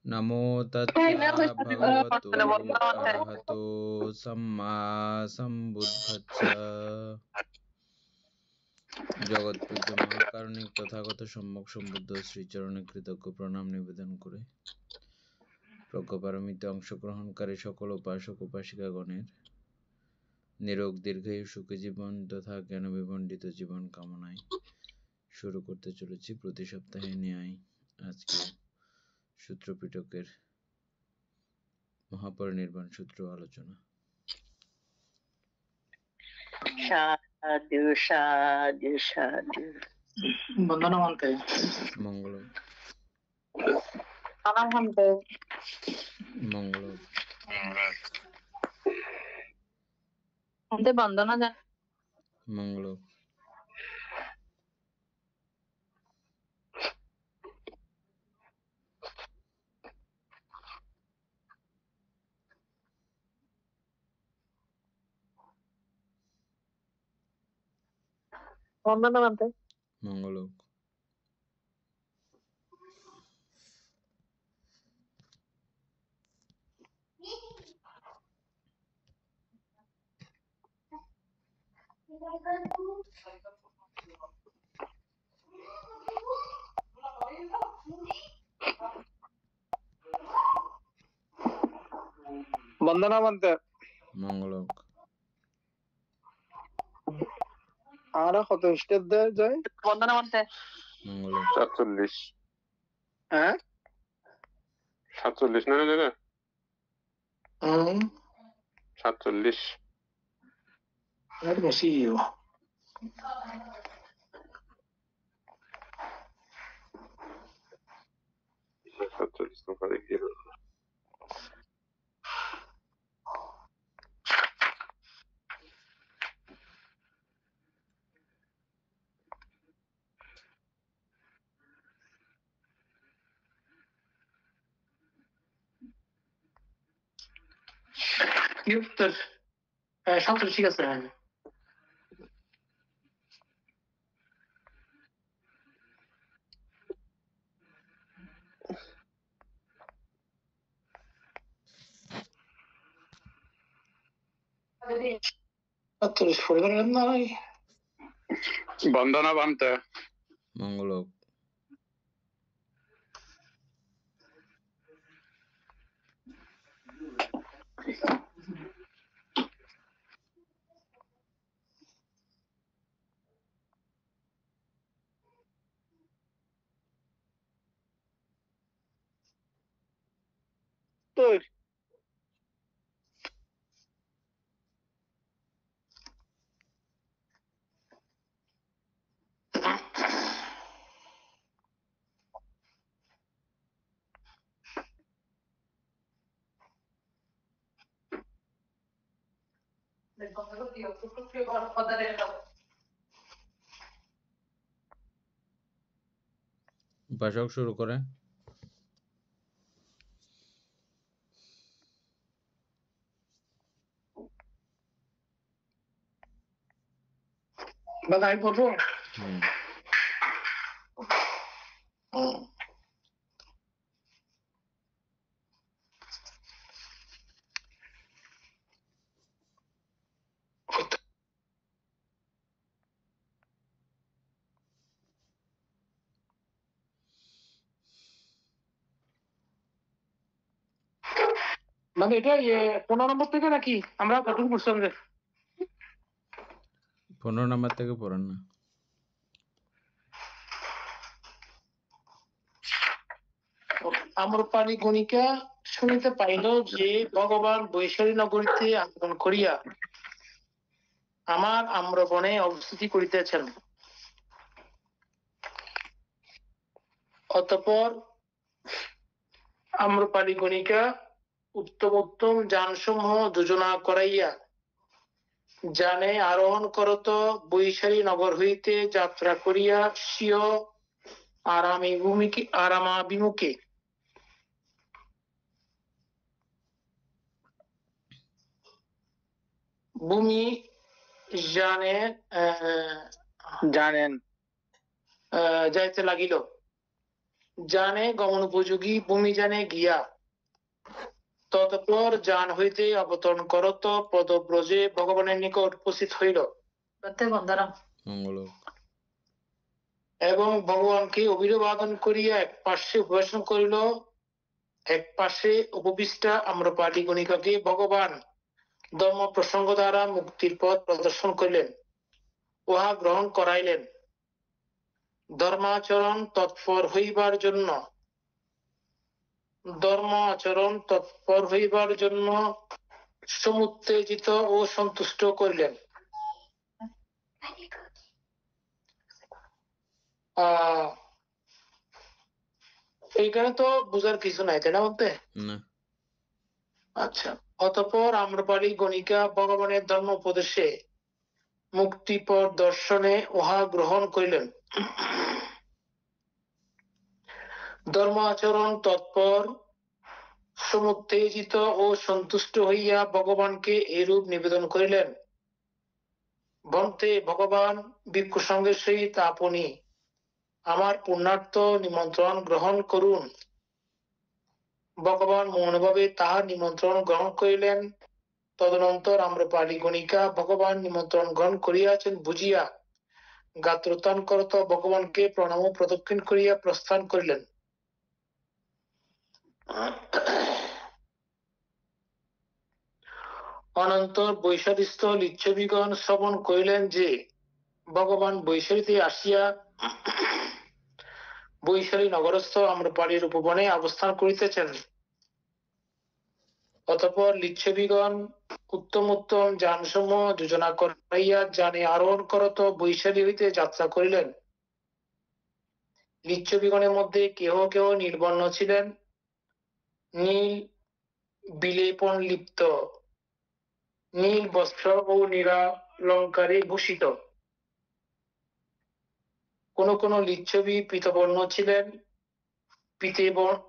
नमो तस्सा भगवतो अरहतो सम्मा सम्बुद्धस्स। জগৎপূজ্য মহাকারণিক তথাগত সম্যক সম্বুদ্ধ শ্রীচরণে কৃতজ্ঞ প্রণাম নিবেদন করে প্রজ্ঞাপারমিতে অংশগ্রহণকারী সকল উপাসক উপাসিকাগণের নিরোগ দীর্ঘায়ু সুখী জীবন তথা জ্ঞান বিমণ্ডিত জীবন কামনায় শুরু করতে চলেছি প্রতি সপ্তাহে ন্যায় আজকে সূত্রপিটকের মহাপরিনির্বাণ সূত্র আলোচনা। সাধু সাধু সাধু। বন্দনমন্তে মঙ্গল আনন্দে মঙ্গল অন্তে বন্দনা জান মঙ্গল বন্দনমন্তে মঙ্গল বন্দনামন্তে মঙ্গল আর কত স্টেপ দেয় যায়? বন্দনমন্তে মঙ্গল 47 হ্যাঁ 47 না দাদা 47 আর বেশি নম্বর দেখি। কি উত্তর? সব ঠিক আছে। বন্দনাবন্তে মঙ্গল উপাসক শুরু করে। দাদা আমি বলবো। মানে এটা 15 নম্বর থেকে নাকি আমরা কতটুকু বুঝলাম যে 15 নম্বর থেকে পড়েন না। আম্রপালি গণিকা শুনিতে পাইল যে ভগবান বৈশালী নগরীতে আগমন করিয়া আমার আম্রবনে অবস্থিতি করিতেছেন। অতঃপর আম্রপালি গণিকা উত্তম উত্তম যানসমূহ যোজনা করাইয়া যানে আরোহণ করত বৈশালী নগর হইতে যাত্রা করিয়া স্বীয় আরামাভিমুখে ভূমি জানেন যাইতে লাগিল। জানে গমন উপযোগী ভূমি জানে গিয়া ততপর যান হইতে অবতরণ করত পদব্রজে ভগবানের নিকট উপস্থিত হইল বন্দে বন্দনা মঙ্গল এবং ভগবানকে অভিবাদন করিয়া এক পার্শ্বে উপবেশন করিল। এক পাশে উপবিষ্টা আম্রপালি গণিকাকে ভগবান ধর্ম প্রসঙ্গ দ্বারা মুক্তির পথ প্রদর্শন করিলেন, উহা গ্রহণ করাইলেন। ধর্মাচরণ তৎপর হইবার জন্য সমুত্তেজিত ও সন্তুষ্ট করিলেন। এইখানে তো বুঝার কিছু নাই, তাই না বলতে? না আচ্ছা, অতঃপর আম্রপালি গণিকা ভগবানের ধর্ম উপদেশে মুক্তিপদ দর্শনে উহা গ্রহণ করিলেন। ধর্ম আচরণ তৎপর সমুত্তেজিত ও সন্তুষ্ট হইয়া ভগবানকে এরূপ নিবেদন করিলেন, বন্তে ভগবান ভিক্ষু সঙ্গের সহিত আপনি আমার পুণ্যার্থ নিমন্ত্রণ গ্রহণ করুন। ভগবান মৌনভাবে তাহার নিমন্ত্রণ গ্রহণ করিলেন। তদনন্তর আম্রপালি গণিকা ভগবান নিমন্ত্রণ গ্রহণ করিয়াছেন বুঝিয়া গাত্রোত্থান করত ভগবানকে প্রণাম ও প্রদক্ষিণ করিয়া প্রস্থান করিলেন। অনন্তর বৈশালীস্থ লিচ্ছবিগণ শ্রবণ করিলেন যে ভগবান বৈশালীতে আসিয়া বৈশালী নগরস্থ আম্রপালির উপবনে অবস্থান করিতেছেন। অতঃপর লিচ্ছবিগণ উত্তম উত্তম যানসমূহ যোজনা করাইয়া যানে আরোহণ করত বৈশালী হইতে যাত্রা করিলেন। লিচ্ছবিগণের মধ্যে কেহ কেহ নীলবর্ণ ছিলেন, নীল বিলেপন লিপ্ত, নীল বস্ত্র ও নীলালঙ্কারে ভূষিত। কোন কোন লিচ্ছবি পীতবর্ণ ছিলেন,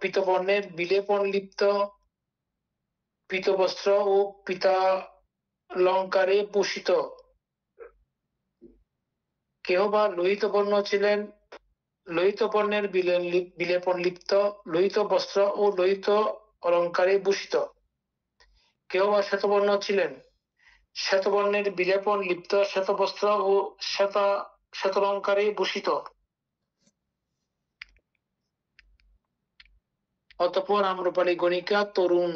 পীতবর্ণের বিলেপন লিপ্ত, পীতবস্ত্র ও পীতালঙ্কারে ভূষিত। কেহ বা লোহিত বর্ণ ছিলেন, লোহিত বর্ণের বিলেপন লিপ্ত, লোহিত বস্ত্র ও লোহিত অলঙ্কারে ভূষিত। কেহ বা শ্বেতবর্ণ ছিলেন, শ্বেতবর্ণের বিলেপন লিপ্ত, শ্বেতবস্ত্র ও শ্বেতালঙ্কারে ভূষিত। অতঃপর আম্রপালি গণিকা তরুণ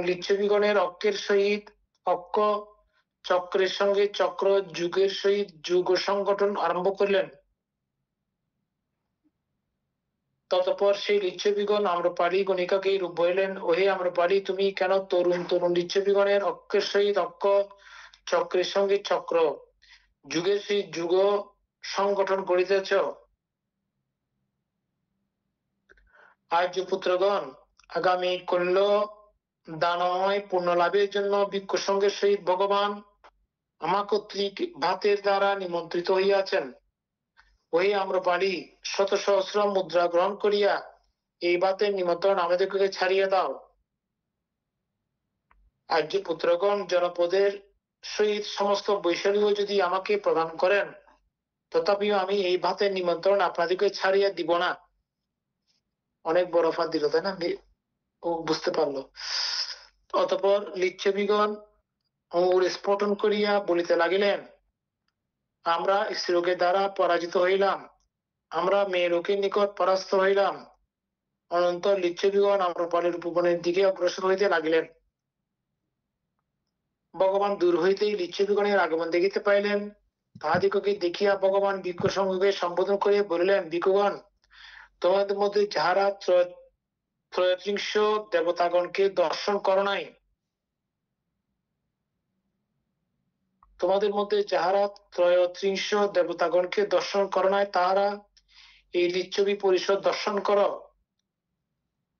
লিচ্ছবিগণের অক্ষের সহিত অক্ষ, চক্রের সঙ্গে চক্র, যুগের সহিত যুগ সংগঠন আরম্ভ করিলেন। ততপর সেই লিচ্ছবিগণ আম্রপালি গণিকাকে রূপ বলিলেন, ওহে আম্রপালি, তুমি কেন তরুণ লিচ্ছবিগণের অক্ষের সহিত অক্ষ, চক্রের সঙ্গে চক্র, যুগের সহিত যুগ সংগঠন করিতেছ? আর্যপুত্রগণ, আগামী কল্য দানময় পুণ্য লাভের জন্য ভিক্ষু সঙ্গের সহিত ভগবান আমা কর্তৃক ভাতের দ্বারা নিমন্ত্রিত হইয়াছেন। ওই আম্রপালি, শত সহস্র মুদ্রা গ্রহণ করিয়া এই ভাতের নিমন্ত্রণ আমাদেরকে ছাড়িয়ে দাও। আর্যপুত্রগণ, জনপদের সহিত সমস্ত বৈশালীও যদি আমাকে প্রদান করেন, তথাপিও আমি এই ভাতের নিমন্ত্রণ আপনাদেরকে ছাড়িয়ে দিব না। অনেক বড় ফাঁদ দিল, তাই না? ও বুঝতে পারলো। অতঃপর লিচ্ছবিগণ অঙ্গুর স্ফোটন করিয়া বলিতে লাগিলেন, আমরা স্ত্রীলোকের দ্বারা পরাজিত হইলাম, আমরা মেয়ে লোকের নিকট পরাস্ত হইলাম। অনন্তর লিচ্ছবিগণ আম্রপালির উপবনের দিকে অগ্রসর হইতে লাগিলেন। ভগবান দূর হইতেই লিচ্ছবিগণের আগমন দেখিতে পাইলেন। তাহাদিগকে দেখিয়া ভগবান ভিক্ষু সঙ্গকে সম্বোধন করিয়া বলিলেন, ভিক্ষুগণ, তোমাদের মধ্যে যাহারা ত্রয়োত্রিংশ দেবতাগণকে দর্শন করো নাই, তোমাদের মধ্যে যাহারা ত্রয়োত্রিংশ দেবতাগণকে দর্শন করো নাই, তাহারা এই লিচ্ছবি পরিষদ দর্শন করো।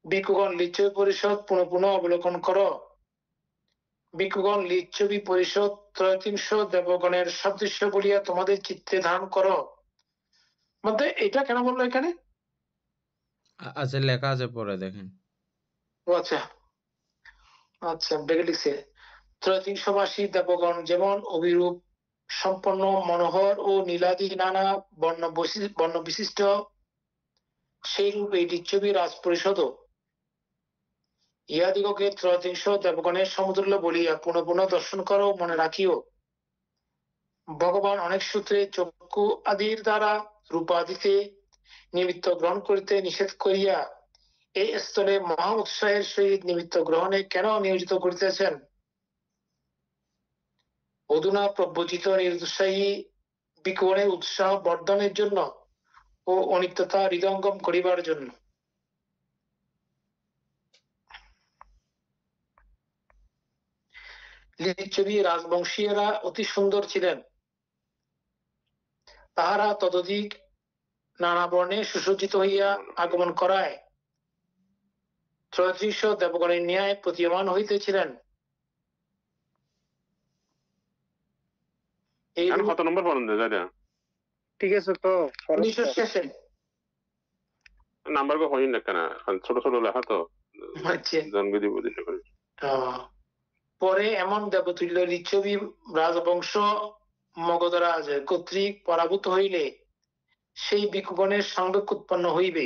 ভিক্ষুগণ, লিচ্ছবি পরিষদ পুনঃ পুনঃ অবলোকন করো। ভিক্ষুগণ, লিচ্ছবি পরিষদ ত্রয়োত্রিংশ দেবগণের সদৃশ্য বলিয়া তোমাদের চিত্তে ধারণ করো। মধ্যে এটা কেন বললো এখানে? আচ্ছা, লেখা আছে, পরে দেখেন। ও আচ্ছা আচ্ছা, ব্রেকে লিখছে, ত্রয়োত্রিংশবাসী দেবগণ যেমন অভিরূপ সম্পন্ন, মনোহর ও নীলাদি নানা বর্ণ বিশিষ্ট সেইরূপ এই লিচ্ছবি রাজ পরিষদ ইহাদিগকে ত্রয়োত্রিংশ দেবগণের সমতুল্য বলিয়া পুনঃ পুনঃ দর্শন করো, মনে রাখিও। ভগবান অনেক সূত্রে চক্ষু আদির দ্বারা রূপাদিতে নিমিত্ত গ্রহণ করিতে নিষেধ করিয়া এই স্থলে মহা উৎসাহের সহিত নিমিত্ত গ্রহণে কেন নিয়োজিত করিতেছেন? অধুনা প্রব্রজিত নিরুৎসাহী বিকরণের উৎসাহ বর্ধনের জন্য ও অনিত্যতা হৃদয়ঙ্গম করিবার জন্য। লিচ্ছবি রাজবংশীয়রা অতি সুন্দর ছিলেন। তাহারা ততোধিক নানা বর্ণে সুসজ্জিত হইয়া আগমন করায় ত্রয়োত্রিশ দেবগণের ন্যায় প্রতীয়মান হইতেছিলেন। এই এখন কত নম্বর পড়েন দাদা? ঠিক আছে তো 1900 শেষে নাম্বার কো হইন না কেন, ছোট ছোট লেখা তো হচ্ছে। জন্মবিধি বুঝিতে পারি। পরে এমন দেবতুল্য লিচ্ছবি রাজবংশ মগধরাজ কর্তৃক পরাভূত হইলে সেই ভিক্ষুগণের সংযোগ উৎপন্ন হইবে।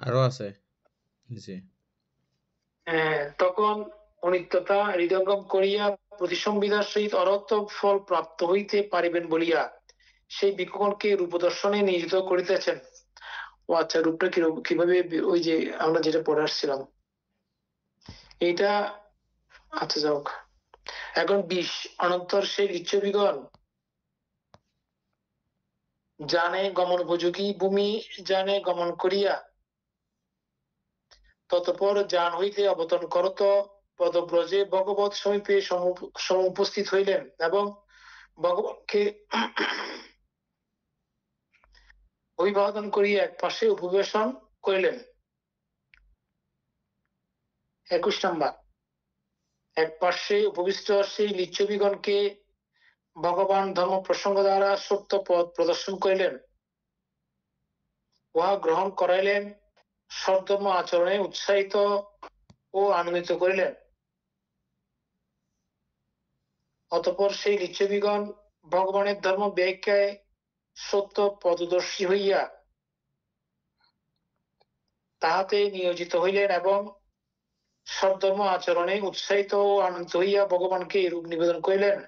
আরো আছে জি। তখন অনিত্যতা হৃদয়ঙ্গম করিয়া প্রতিসংবিধার সহিত অরত্ব ফল প্রাপ্ত হইতে পারিবেন বলিয়া সেই ভিক্ষুগণকে রূপদর্শনে নিয়োজিত করিতেছেন। ও আচ্ছা, রূপটা কিভাবে, ওই যে আমরা যেটা পড়ে আসছিলাম এইটা। আচ্ছা যাক, এখন 20 অনন্তর সেই লিচ্ছবিগণ জানে গমন উপযোগী ভূমি জানে গমন করিয়া ততপর যান হইতে অবতরণ করত পদব্রজে ভগবত সমীপে সমুপস্থিত হইলেন এবং ভগবানকে অভিবাদন করিয়া এক পাশে উপবেশন করিলেন। 21 নম্বর। এক পার্শ্বে উপবিষ্ট সেই লিচ্ছবিগণকে ভগবান ধর্ম প্রসঙ্গ দ্বারা সত্য পথ প্রদর্শন করিলেন, উহা গ্রহণ করাইলেন, সদ্ধর্ম আচরণে উৎসাহিত ও আনন্দিত করিলেন। অতঃপর সেই লিচ্ছবিগণ ভগবানের ধর্ম ব্যাখ্যায় সত্য পদদর্শী হইয়া তাহাতে নিয়োজিত হইলেন এবং সদ্ধর্ম আচরণে উৎসাহিত ও আনন্দিত হইয়া ভগবানকে রূপ নিবেদন করিলেন।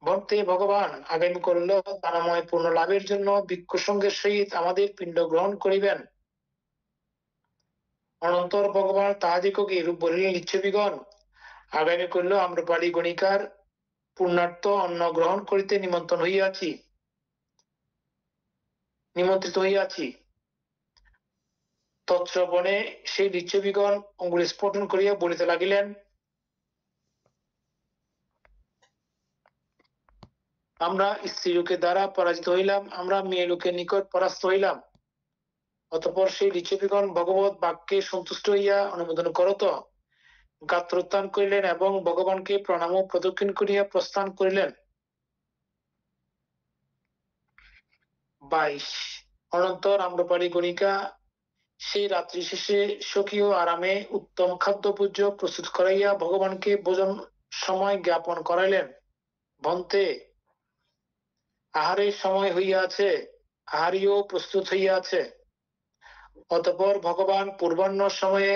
ভক্তে ভগবান আগামী করল দানময় পূর্ণ লাভের জন্য ভিক্ষু সঙ্গের সহিত আমাদের পিণ্ড গ্রহণ করিবেন। অনন্তর ভগবান তাহাদিগকে রূপ বলিলেন, লিচ্ছবিগণ, আগামী করল আম্রপালি গণিকার পূর্ণার্থ অন্ন গ্রহণ করিতে নিমন্ত্রিত হইয়াছি। তৎশ্রবণে সেই লিচ্ছবিগণ অঙ্গুলি স্ফোটন করিয়া বলিতে লাগিলেন, আমরা স্ত্রী লোকের দ্বারা পরাজিত হইলাম, আমরা মেয়ে লোকের নিকট পরাস্ত হইলাম। অতঃপর সেই লিচ্ছবিগণ ভগবত বাক্যে সন্তুষ্ট হইয়া অনুমোদন করত গাত্রোত্থান করিলেন এবং ভগবানকে প্রণাম ও প্রদক্ষিণ করিয়া প্রস্থান করিলেন। 22 অনন্তর আম্রপালি গণিকা সেই রাত্রি শেষে স্বকীয় আরামে উত্তম খাদ্য পূজ্য প্রস্তুত করাইয়া ভগবানকে ভোজন সময় জ্ঞাপন করাইলেন। ভন্তে, আহারের সময় হইয়াছে, আহারিও প্রস্তুত হইয়াছে। অতঃপর ভগবান পূর্বাহ্ন সময়ে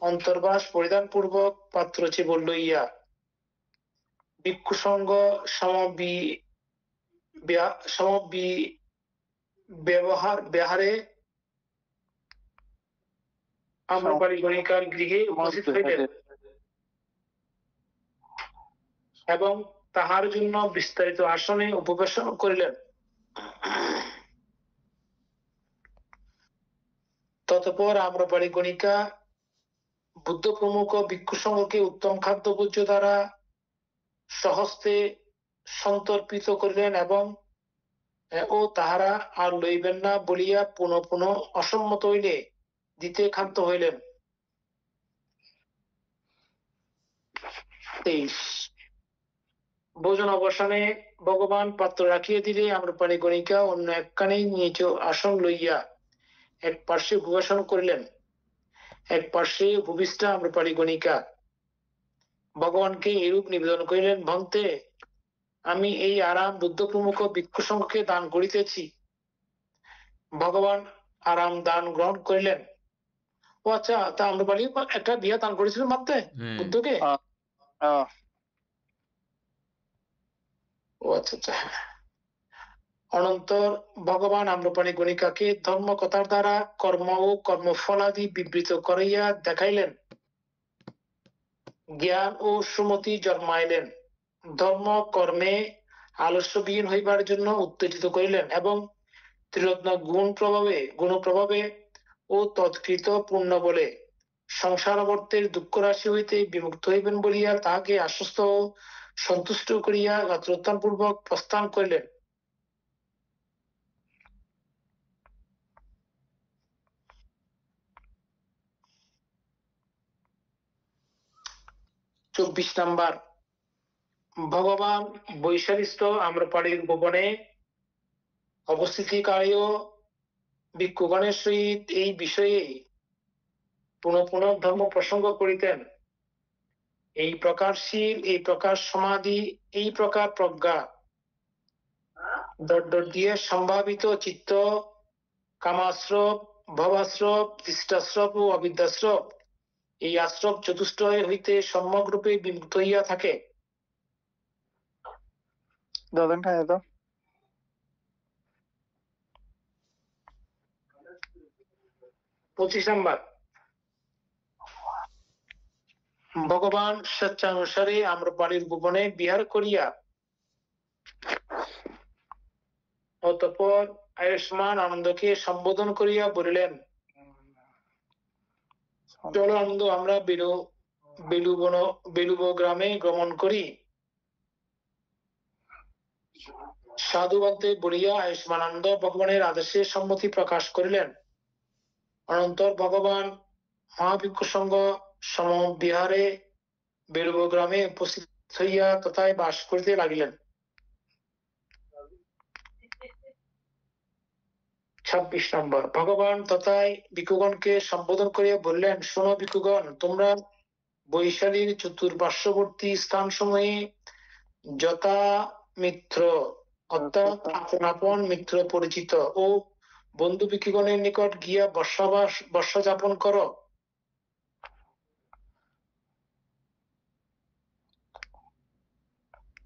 অন্তর্বাস পরিধান পূর্বক পাত্র চিবল লইয়া ভিক্ষু সঙ্গ ব্যবহারে আম্রপালি গণিকার গৃহে উপস্থিত হইলেন এবং তাহার জন্য বিস্তারিত আসনে উপবেশন করিলেন। ততপর আম্রপালি গণিকা বুদ্ধ প্রমুখ ভিক্ষু সঙ্গকে উত্তম খাদ্য ভোজ্য দ্বারা সহস্তে সন্তর্পিত করিলেন এবং ও তাহারা আর লইবেন না বলিয়া পুনঃ পুনঃ অসম্মত হইলে দিতে ক্ষান্ত হইলেন। 23 ভোজন অবসানে ভগবান পাত্র রাখিয়া দিলে আম্রপালি গণিকা অন্য একখানে নিজ আসন লইয়া এক পার্শ্বে উপবেশন করিলেন। এক পার্শ্বে ভূমিষ্ঠ আম্রপালি গণিকা ভগবানকে এরূপ নিবেদন করিলেন, ভন্তে আমি এই আরাম বুদ্ধ প্রমুখ ভিক্ষু সংঘকে দান করিতেছি। ভগবান আরাম দান গ্রহণ করিলেন। ও আচ্ছা, তা আম্রপালি একটা বিয়া দান করেছিলেন মাত্রে হ্যাঁ বুদ্ধকে। হ্যাঁ, ও আচ্ছা আচ্ছা, হ্যাঁ। অনন্তর ভগবান আম্রপাণি গণিকাকে ধর্ম কথার দ্বারা কর্ম ও কর্মফলাদি বিবৃত করিয়া দেখাইলেন। জ্ঞান ও সুমতি জন্মাইলেন। ধর্ম কর্মে আলস্যবিহীন হইবার জন্য উত্তেজিত করিলেন এবং ত্রিরত্ন গুণ প্রভাবে ও তৎকৃত পূর্ণ বলে সংসারবর্তের দুঃখ রাশি হইতে বিমুক্ত হইবেন বলিয়া তাহাকে আশ্বস্ত ও সন্তুষ্ট করিয়া গাত্রোত্থান পূর্বক প্রস্থান করিলেন। চব্বিশ নাম্বার, ভগবান বৈশালিস্থ আম্রপাড়ির ভুবনে অবস্থিতিকারীয় ভিক্ষুগণের সহিত এই বিষয়ে পুনঃ পুনঃ ধর্ম প্রসঙ্গ করিতেন। এই প্রকার শীল, এই প্রকার সমাধি, এই প্রকার প্রজ্ঞা, দর দিয়ে সম্ভাবিত চিত্ত, কামাশ্রব, ভবাশ্রব, দৃষ্টাশ্রব ও অবিদ্যাশ্রব, এই আশ্রব চতুষ্টয় হইতে সম্যকরূপে বিমুক্ত হইয়া থাকে। দাদা খাই তো। 25 নাম্বার, ভগবান স্বেচ্ছানুসারে আম্রপালির ভুবনে বিহার করিয়া অতঃপর আয়ুষ্মান আনন্দকে সম্বোধন করিয়া বলিলেন, চলো আনন্দ, আমরা বেলুব গ্রামে গমন করি। সাধুবাদে বলিয়া আয়ুষ্মানন্দ ভগবানের আদেশে সম্মতি প্রকাশ করিলেন। অনন্তর ভগবান মহাভিক্ষু সংঘ সমবিহারে বেলুব গ্রামে উপস্থিত হইয়া তথায় বাস করিতে লাগিলেন। 26 নম্বর, ভগবান তথায় ভিক্ষুগণকে সম্বোধন করিয়া বললেন, শোনো ভিক্ষুগণ, তোমরা বৈশালীর চতুর্পার্শ্ববর্তী স্থান সমূহে যথা মিত্র অর্থাৎ আপন আপন মিত্র পরিচিত ও বন্ধু ভিক্ষুগণের নিকট গিয়া বর্ষা যাপন করো।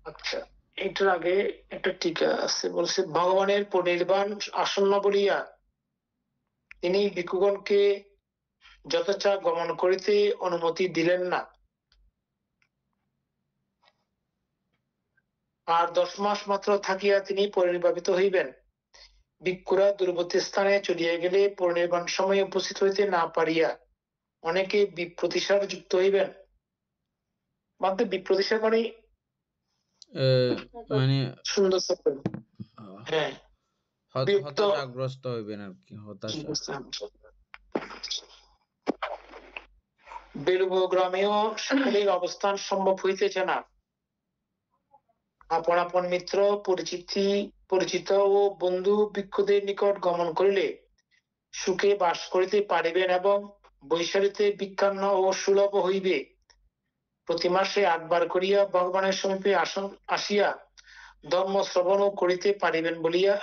আচ্ছা, এটার আগে একটা টিকা আছে, বলছে ভগবানের পরিনির্বাণ আসন্ন বলিয়া তিনি ভিক্ষুগণকে যথেচ্ছা গমন করিতে অনুমতি দিলেন না। আর 10 মাস মাত্র থাকিয়া তিনি পরিনির্বাপিত হইবেন। ভিক্ষুরা দূরবর্তী স্থানে চলিয়া গেলে পরিনির্বাণ সময়ে উপস্থিত হইতে না পারিয়া অনেকে বিপ্রতিসার যুক্ত হইবেন। মাত্র বিপ্রতিসার মানে মানে সুন্দর শব্দ। হ্যাঁ, হতাশাগ্রস্ত হইবেন আর কি, হতাশা। বেলুব গ্রামেও সকলের অবস্থান সম্ভব হইতেছে না। আপন আপন মিত্র পরিচিত ও বন্ধু ভিক্ষুদের নিকট গমন করিলে সুখে বাস করিতে পারিবেন এবং বৈশালীতে বিজ্ঞান ও সুলভ হইবে। প্রতি মাসে 8 বার করিয়া ভগবানের সমীপে আসিয়া ধর্ম শ্রবণ করিতে পারিবেন বলিয়া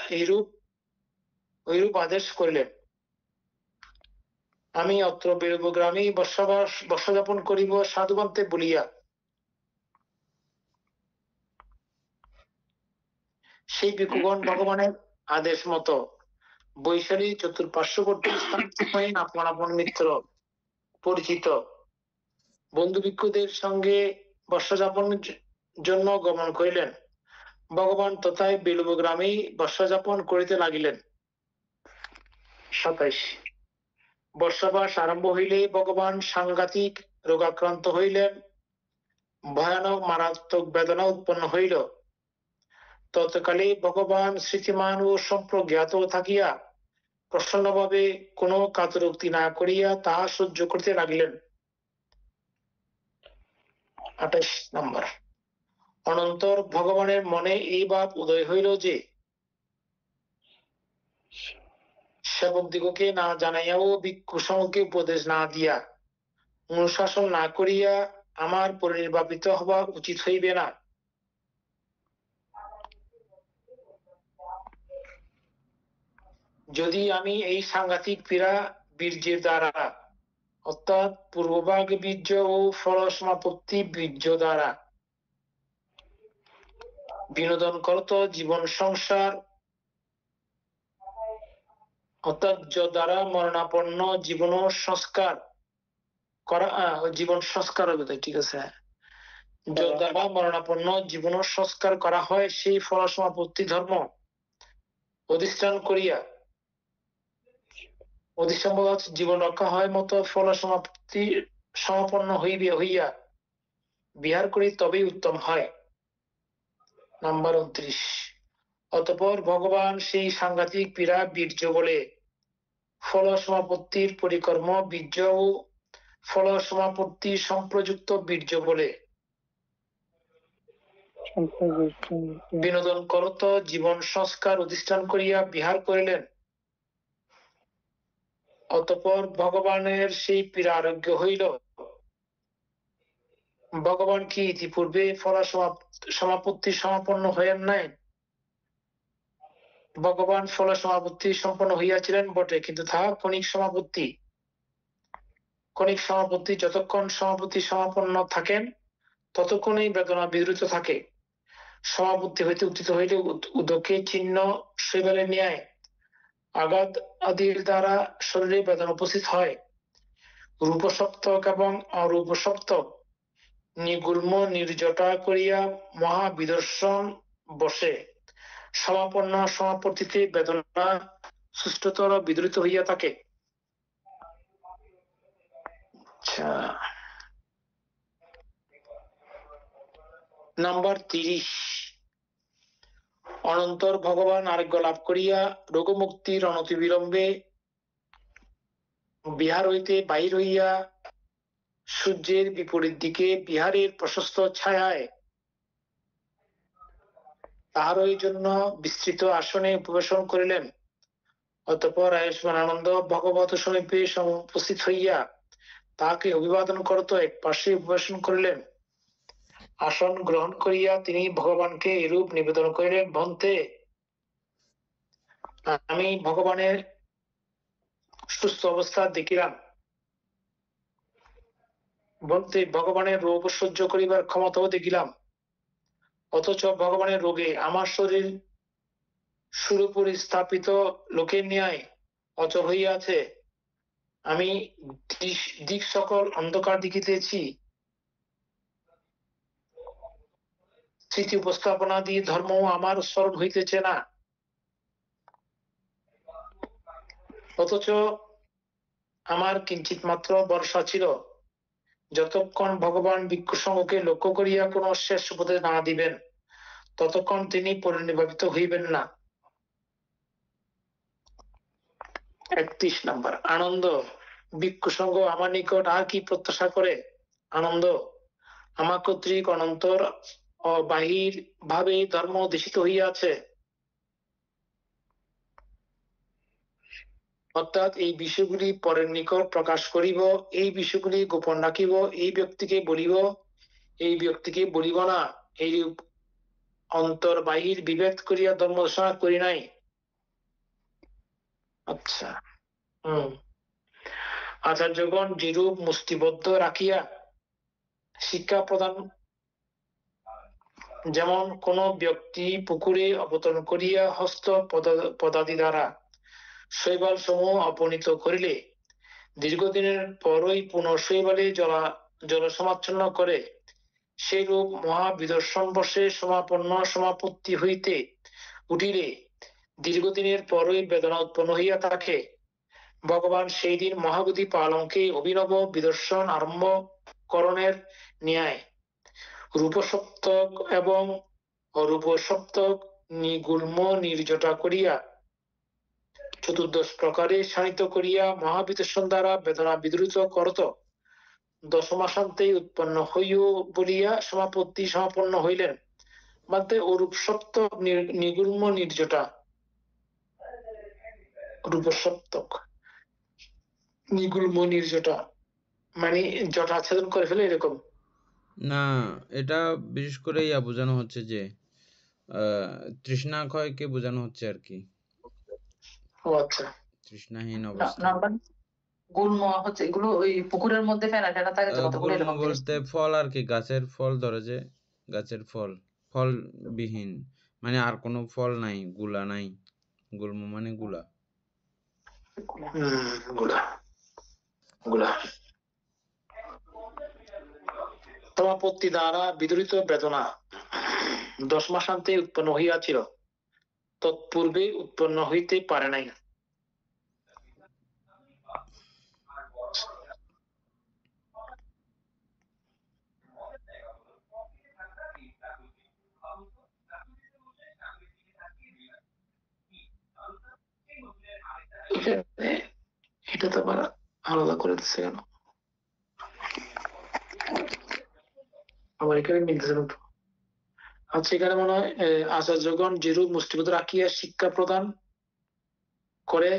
ঐরূপ আদেশ করিলেন। আমি অত্র বেলুব গ্রামেই বর্ষা যাপন করিব সাধুবান্তে বলিয়া সেই ভিক্ষুগণ ভগবানের আদেশ মতো বৈশালী চতুর্পার্শ্ববর্তী স্থান আপন আপন মিত্র পরিচিত বন্ধু ভিক্ষুদের সঙ্গে বর্ষা যাপনের জন্য গমন করিলেন। ভগবান তথায় বেলুব গ্রামেই বর্ষা যাপন করিতে লাগিলেন। 27, বর্ষাবাস আরম্ভ হইলে ভগবান সাংঘাতিক রোগাক্রান্ত হইলেন। ভয়ানক মারাত্মক বেদনা উৎপন্ন হইল। তৎকালে ভগবান স্মৃতিমান ও সম্প্রজ্ঞাত থাকিয়া প্রসন্নভাবে কোনো কাতরোক্তি না করিয়া তাহা সহ্য করিতে লাগিলেন। 28 নম্বর, অনন্তর ভগবানের মনে এই ভাব উদয় হইল যে সেবক দিগকে না জানাইয়া ও ভিক্ষু সংঘকে উপদেশ না দিয়া অনুশাসন না করিয়া আমার পরিনির্বাপিত হওয়া উচিত হইবে না। যদি আমি এই সাংঘাতিক পীড়া বীর্যের দ্বারা অর্থাৎ পূর্বভাগ বীর্য ও ফলসমাপত্তি বীর্য দ্বারা বিনোদন করত জীবন সংসার অর্থাৎ দ্বারা মরণাপন্ন জীবন সংস্কার করা জীবন সংস্কার হবে, ঠিক আছে, দ্বারা মরণাপন্ন জীবন সংস্কার করা হয় সেই ফলসমাপত্তি ধর্ম অধিষ্ঠান করিয়া জীবন রক্ষা হয় মতো ফলসমাপ্তি সমাপন্ন হইয়া বিহার করি তবেই উত্তম হয়। নাম্বার 29। অতঃপর ভগবান সেই সাংঘাতিক পীড়া বীর্য বলে ফলসমাপত্তির পরিকর্ম বীর্য ও ফলসমাপত্তি সম্প্রযুক্ত বীর্য বলে বিনোদন করত জীবন সংস্কার অধিষ্ঠান করিয়া বিহার করিলেন। অতঃপর ভগবানের সেই পীড়া আরোগ্য হইল। ভগবান কি ইতিপূর্বে ফলসমাপত্তি সমাপন্ন হইয়ান নাই? ভগবান ফলসমাপত্তি সম্পন্ন হইয়াছিলেন বটে, কিন্তু তাহা ক্ষণিক সমাপত্তি। ক্ষণিক সমাপত্তি যতক্ষণ সমাপত্তি সমাপন্ন থাকেন ততক্ষণই বেদনা বিদ্রুত থাকে। সমাপত্তি হইতে উত্থিত হইলে উদকে চিহ্ন শৈবালের ন্যায় আঘাত আদির দ্বারা শরীরে বেদনা উপস্থিত হয়। রূপসপ্তক এবং অরূপসপ্তক নিগুল্ম নির্জটা করিয়া মহাবিদর্শন বসে সমাপন্ন সমাপত্তিতে বেদনা সুষ্ঠুতর বিদ্রুত হইয়া থাকে। নাম্বার 30। অনন্তর ভগবান আরোগ্য লাভ করিয়া রোগমুক্তির অনতিবিলম্বে বিহার হইতে বাহির হইয়া সূর্যের বিপরীত দিকে বিহারের প্রশস্ত ছায়ায় তাহারই জন্য বিস্তৃত আসনে উপবেশন করিলেন। অতঃপর আয়ুষ্মান আনন্দ ভগবত সমীপে উপস্থিত হইয়া তাহাকে অভিবাদন করত এক পাশে উপবেশন করিলেন। আসন গ্রহণ করিয়া তিনি ভগবানকে এরূপ নিবেদন করিলেন, ভন্তে, আমি ভগবানের সুস্থ অবস্থা দেখিলাম। বলতে ভগবানের রোগ সহ্য করিবার ক্ষমতাও দেখিলাম, অথচ ভগবানের রোগে আমার শরীর সুরপুরি স্থাপিত লোকের ন্যায় অচল হইয়া আছে। আমি দিক সকল অন্ধকার দেখিতেছি। স্মৃতি উপস্থাপনাদি ধর্ম আমার স্মরণ হইতেছে না, অথচ আমার কিঞ্চিত মাত্র ভরসা ছিল যতক্ষণ ভগবান ভিক্ষুসঙ্গকে লক্ষ্য করিয়া কোন শেষ উপদেশ না দিবেন ততক্ষণ তিনি পরিনির্বাপিত হইবেন না। 31 নম্বর। আনন্দ, ভিক্ষুসঙ্গ আমার নিকট আর কি প্রত্যাশা করে? আনন্দ, আমার কর্তৃক অনন্তর ও বাহির ভাবে ধর্ম দেশিত হইয়াছে, অর্থাৎ এই বিষয়গুলি পরের নিকট প্রকাশ করিব, এই বিষয়গুলি গোপন রাখিব, এই ব্যক্তিকে বলিব, এই ব্যক্তিকে বলিব না, এই অন্তর বাহির বিভেদ করিয়া ধর্ম ঘোষণা করি নাই। আচ্ছা, আচার্যগণ যেরূপ মুষ্টিবদ্ধ রাখিয়া শিক্ষা প্রদান, যেমন কোন ব্যক্তি পুকুরে অবতরণ করিয়া হস্ত পদাদি দ্বারা শৈবাল সমূহ অপনীত করিলে দীর্ঘদিনের পরই পুনঃ শৈবালে জল সমাচ্ছন্ন করে, সেইরূপ মহাবিদর্শন বসে সমাপন্ন সমাপত্তি হইতে উঠিলে দীর্ঘদিনের পরই বেদনা উৎপন্ন হইয়া থাকে। ভগবান সেই দিন মহাবোধি পালনকে অভিনব বিদর্শন আরম্ভ করণের ন্যায় রূপসপ্তক এবং অরূপসপ্তক নিগুল্ম নির্জটা করিয়া চতুর্দশ প্রকারে শানিত করিয়া মহাবিদর্শন দ্বারা বেদনা বিদ্রুত করত। দশমাসান্তে উৎপন্ন হইও বলিয়া সমাপত্তি সমাপন্ন হইলেন। মাত্র অরূপ সপ্তক নিগুল্ম নির্জটা, রূপসপ্তক নিগুল্ম নির্জটা মানে জটা ছেদন করে ফেলে এরকম। না, এটা বিশেষ করে ইয়া বোঝানো হচ্ছে যে তৃষ্ণা ক্ষয়কে বোঝানো হচ্ছে আর কি, ও আচ্ছা। তৃষ্ণাহীন অবস্থা। নাম্বার গুল্ম হচ্ছে এগুলো ওই পুকুরের মধ্যে ফেনা ফেনা থাকে তো কতগুলো গুল্ম এরকম জিনিস। বলতে ফল আর কি, গাছের ফল ধরে যে, গাছের ফল, ফলবিহীন, মানে আর কোনো ফল নাই, গুলা নাই, গুল্ম মানে গুলা। গুলা গুলা সমাপত্তি দ্বারা বিদরিত বেদনা 10 মাসান্তে উৎপন্ন হইয়াছিল, তৎপূর্বে উৎপন্ন হইতে পারে নাই। এটা তো আবার আলাদা করে দিচ্ছে কেন? আমার এখানে মিলতেছে না তো। আচ্ছা, এখানে মনে হয় আচার্যগণ যেরূপ মুষ্টিবদ্ধ রাখিয়া শিক্ষা প্রদান করে,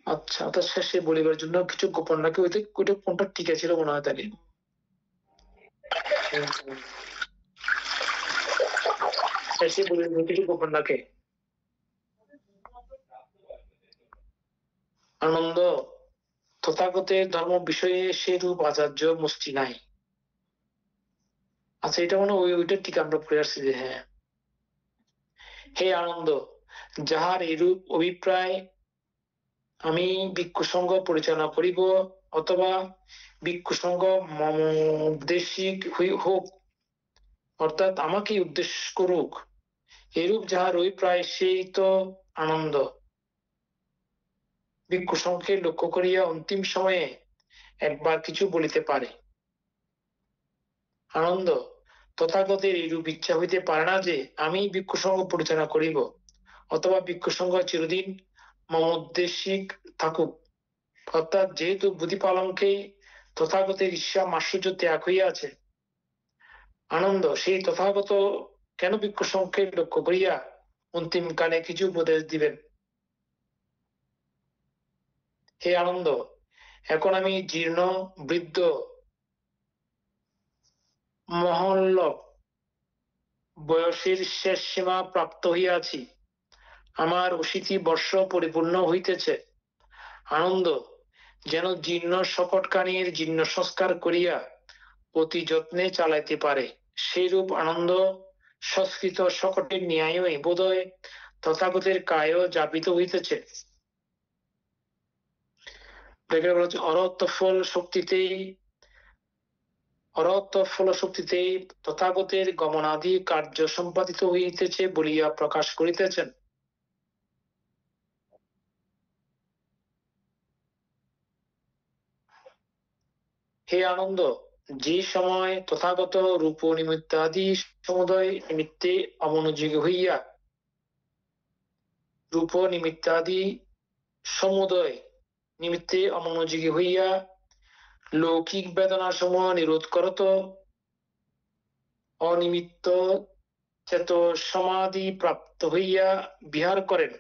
আচ্ছা, অর্থাৎ শেষে বলিবার জন্য কিছু গোপন রাখে, ওইটা কোনটা ঠিক ছিল মনে হয় তাহলে। শেষে বলিবার জন্য কিছু গোপন রাখে। আনন্দ তথাগতের ধর্ম বিষয়ে সেরূপ আচার্য মুষ্টি নাই। আচ্ছা, এটা মনে হয় ওইটা ঠিক আমরা পড়ে আসছি যে, হ্যাঁ, হে আনন্দ, যাহার এরূপ অভিপ্রায় আমি ভিক্ষু সংঘ পরিচালনা করিব, অথবা ভিক্ষু সংঘ মম উদ্দেশিক হোক, অর্থাৎ আমাকে উদ্দেশ্য করুক, এরূপ যাহার অভিপ্রায় সেই তো আনন্দ ভিক্ষু সংঘকে লক্ষ্য করিয়া অন্তিম সময়ে একবার কিছু বলিতে পারে। আনন্দ তথাগতের এইরূপ ইচ্ছা হইতে পারে না যে আমি ভিক্ষু সংঘ পরিচালনা করিব, অথবা ভিক্ষু সংঘ চিরদিন মম উদ্দেশিক থাকুক, অর্থাৎ যেহেতু বুদ্ধিপালনকেই তথাগতের ঈর্ষা মাশ্চর্য ত্যাগ হইয়াছে, আনন্দ সেই তথাগত কেন ভিক্ষু সংঘকে লক্ষ্য করিয়া অন্তিম কালে কিছু উপদেশ দিবেন? হে আনন্দ, এখন আমি জীর্ণ বৃদ্ধ মহল্লক বয়সের শেষ সীমা প্রাপ্ত হইয়াছি, আমার 80 বর্ষ পরিপূর্ণ হইতেছে। আনন্দ যেন জীর্ণ শকটখানির জীর্ণ সংস্কার করিয়া অতি যত্নে চালাইতে পারে, সেইরূপ আনন্দ সংস্কৃত শকটের ন্যায়ই বোধহয় তথাগতের কায়ও যাপিত হইতেছে। অরহত ফল শক্তিতেই তথাগতের গমনাদি কার্য সম্পাদিত হইতেছে বলিয়া প্রকাশ করিতেছেন। হে আনন্দ, যে সময় তথাগত রূপ নিমিত্তাদি সমুদয় নিমিত্তে অমনোযোগী হইয়া, রূপ নিমিত্তাদি সমুদয় নিমিত্তে অমনোযোগী হইয়া লৌকিক বেদনা সমূহ নিরোধ করত, অনিমিত্ত চেত সমাধি প্রাপ্ত হইয়া বিহার করেন,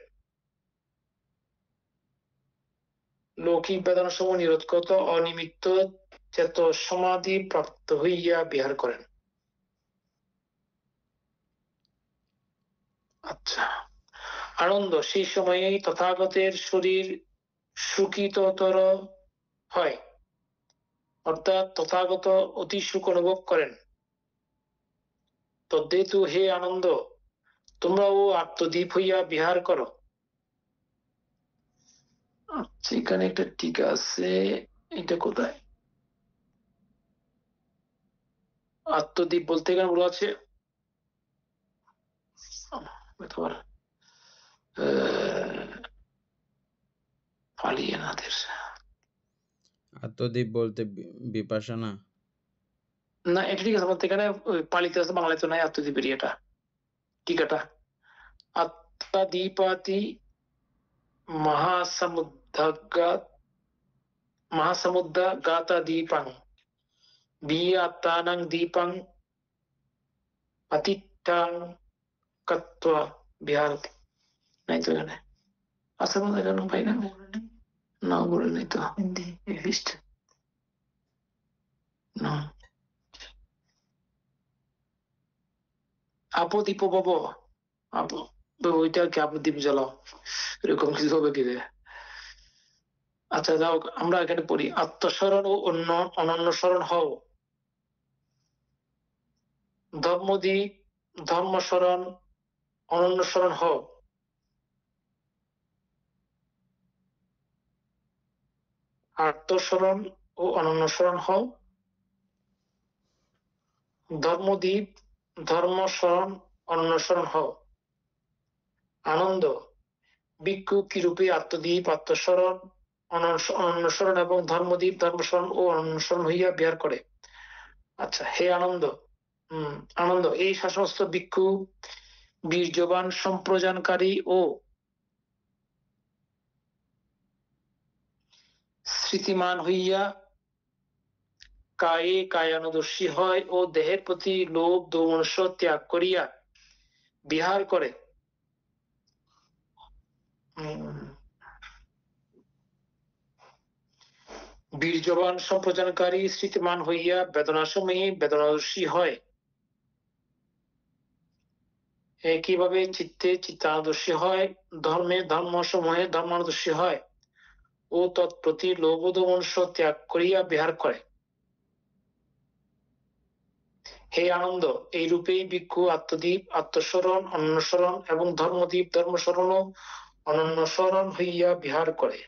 লৌকিক বেদনা সমূহ নিরোধ করত অনিমিত্ত চেত সমাধি প্রাপ্ত হইয়া বিহার করেন। আচ্ছা, আনন্দ সেই সময়েই তথাগতের শরীর সুখিততর হয়, অর্থাৎ তথাগত অতি সুখ অনুভব করেন। তদ্হেতু হে আনন্দ, তোমরাও আত্মদ্বীপ হইয়া বিহার করো। আচ্ছা, এখানে একটা টিকা আছে, এটা কোথায়? আত্মদ্বীপ বলতে এখানে বলা আছে তোমার ফালিয়ানাথের। আত্মদ্বীপ বলতে বিপাশনা? না, এটা ঠিক আছে, বলতে এখানে পালিতে আছে, বাংলাতে নাই আত্মদ্বীপের এটা টিকাটা। আত্মাদীপাতি মহাসমুদ্রগাতা দীপাং বিয়াত্তানাং দীপাং অতিত্তাং কত্বা বিহারতি। নাই তো এখানে আছে, মনে এখানে পাই না, না বলে নাই তো। না, আপদীপ বব ওইটা কি আপদীপ জ্বালাও এরকম কিছু হবে কি রে? আচ্ছা যাও, আমরা এখানে পড়ি, আত্মস্মরণ ও অনন্য স্মরণ হও, ধর্মদীপ ধর্মস্মরণ অনন্য স্মরণ হও। আত্মস্মরণ ও অনন্য স্মরণ হও, ধর্মদীপ ধর্মস্মরণ অনন্য স্মরণ হও। আনন্দ ভিক্ষু কিরূপে আত্মদীপ আত্মস্মরণ অনন্য স্মরণ এবং ধর্মদীপ ধর্মস্মরণ ও অনন্য স্মরণ হইয়া বিহার করে। আচ্ছা, হে আনন্দ, আনন্দ এই সমস্ত ভিক্ষু বীর্যবান সম্প্রদানকারী ও স্মৃতিমান হইয়া কায়ে কায়ানুদর্শী হয় ও দেহের প্রতি লোভ দোমনস ত্যাগ করিয়া বিহার করে। বীর্যবান সম্প্রদানকারী স্মৃতিমান হইয়া বেদনাসমূহে বেদনাদর্শী হয়, একইভাবে চিত্তে চিত্তানুদর্শী হয়, ধর্মে ধর্মসমূহে ধর্মানুদর্শী হয় ও তৎপ্রতি লোভ দোমনস ত্যাগ করিয়া বিহার করে। হে আনন্দ, এই রূপেই ভিক্ষু আত্মদীপ আত্মস্মরণ অনন্য স্মরণ এবং ধর্মদীপ ধর্মস্মরণ ও অনন্য স্মরণ হইয়া বিহার করে।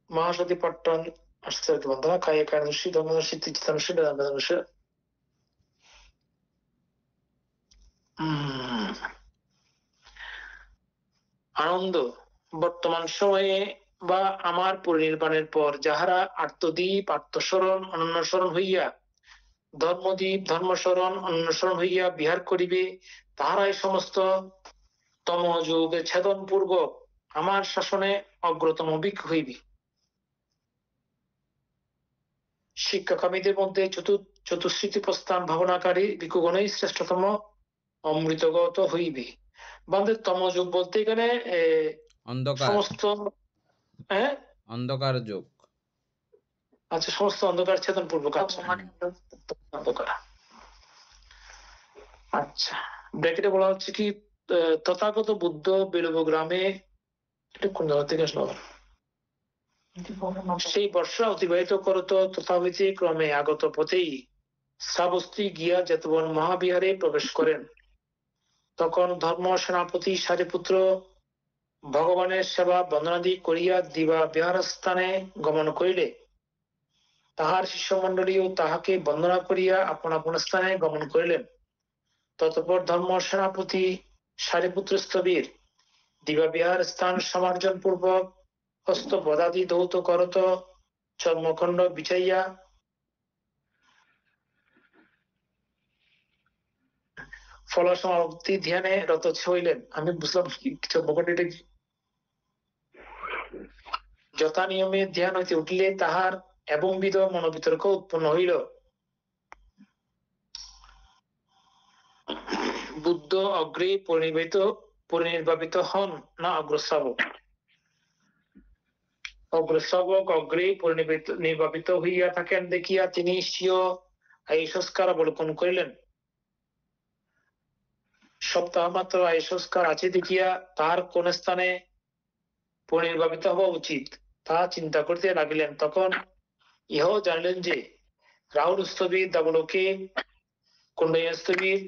মহাসতী পট্টন আসছে বন্ধুরা, কায়ে কায়ানুদর্শী ধর্মদর্শী চিত্তানুদর্শী বেদানুদর্শী। আনন্দ বর্তমান সময়ে বা আমার পরিনির্বাণের পর যাহারা আত্মদীপ আত্মস্মরণ অনন্য স্মরণ হইয়া ধর্মদীপ ধর্মস্মরণ অনন্য স্মরণ হইয়া বিহার করিবে, তাহারাই সমস্ত তমযোগ ছেদন পূর্বক আমার শাসনে অগ্রতম ভিক্ষু হইবে। শিক্ষাকামীদের মধ্যে চতুশ্রীতি প্রস্থান ভাবনাকারী ভিক্ষুগণই শ্রেষ্ঠতম অমৃতগত হইবে। বান্ধব তমযোগ বলতে এখানে অন্ধকার, সমস্ত অন্ধকার যোগ। আচ্ছা, সমস্ত অন্ধকার ছেদন পূর্বক। অন্ধকার। আচ্ছা, ব্র্যাকেটে বলা হচ্ছে কি, তথাগত বুদ্ধ বিলব গ্রামে, এটা কোন জায়গা থেকে আসলো, সেই বর্ষা অতিবাহিত করত, তথা হইতে ক্রমে আগত পথেই শ্রাবস্তি গিয়া যেতবন মহাবিহারে প্রবেশ করেন। তখন ধর্ম সেনাপতি সারিপুত্র ভগবানের সেবা বন্দনাদি করিয়া দিবা বিহারস্থানে গমন করিলে তাহার শিষ্যমণ্ডলীও তাহাকে বন্দনা করিয়া আপন আপন স্থানে গমন করিলেন। ততপর ধর্ম সেনাপতি সারিপুত্র স্থবির দিবা বিহার স্থান সমার্জন পূর্বক হস্ত পদাদি ধৌত করত চর্মখণ্ড বিছাইয়া ফল সমাপ্তি ধ্যানে রত হইলেন। আমি বুঝলাম চর্মখণ্ডটা কি। যথা নিয়মে ধ্যান হইতে উঠিলে তাহার এবংবিধ মনোবিতর্ক উৎপন্ন হইল। বুদ্ধ অগ্রে পরিনির্বাপিত হন না অগ্রশ্রাবক? অগ্রশ্রাবক অগ্রে পরিনির্বাপিত হইয়া থাকেন দেখিয়া তিনি স্বীয় আয়ুষ্কার অবলোকন করিলেন। সপ্তাহ মাত্র আয়ুষ্কার আছে দেখিয়া তাহার কোন স্থানে পরিনির্বাপিত হওয়া উচিত তা চিন্তা করতে লাগিলেন। তখন ইহাও জানিলেন যে রাহুল স্থবির দাবলোকে কুণ্ডয়া স্থবির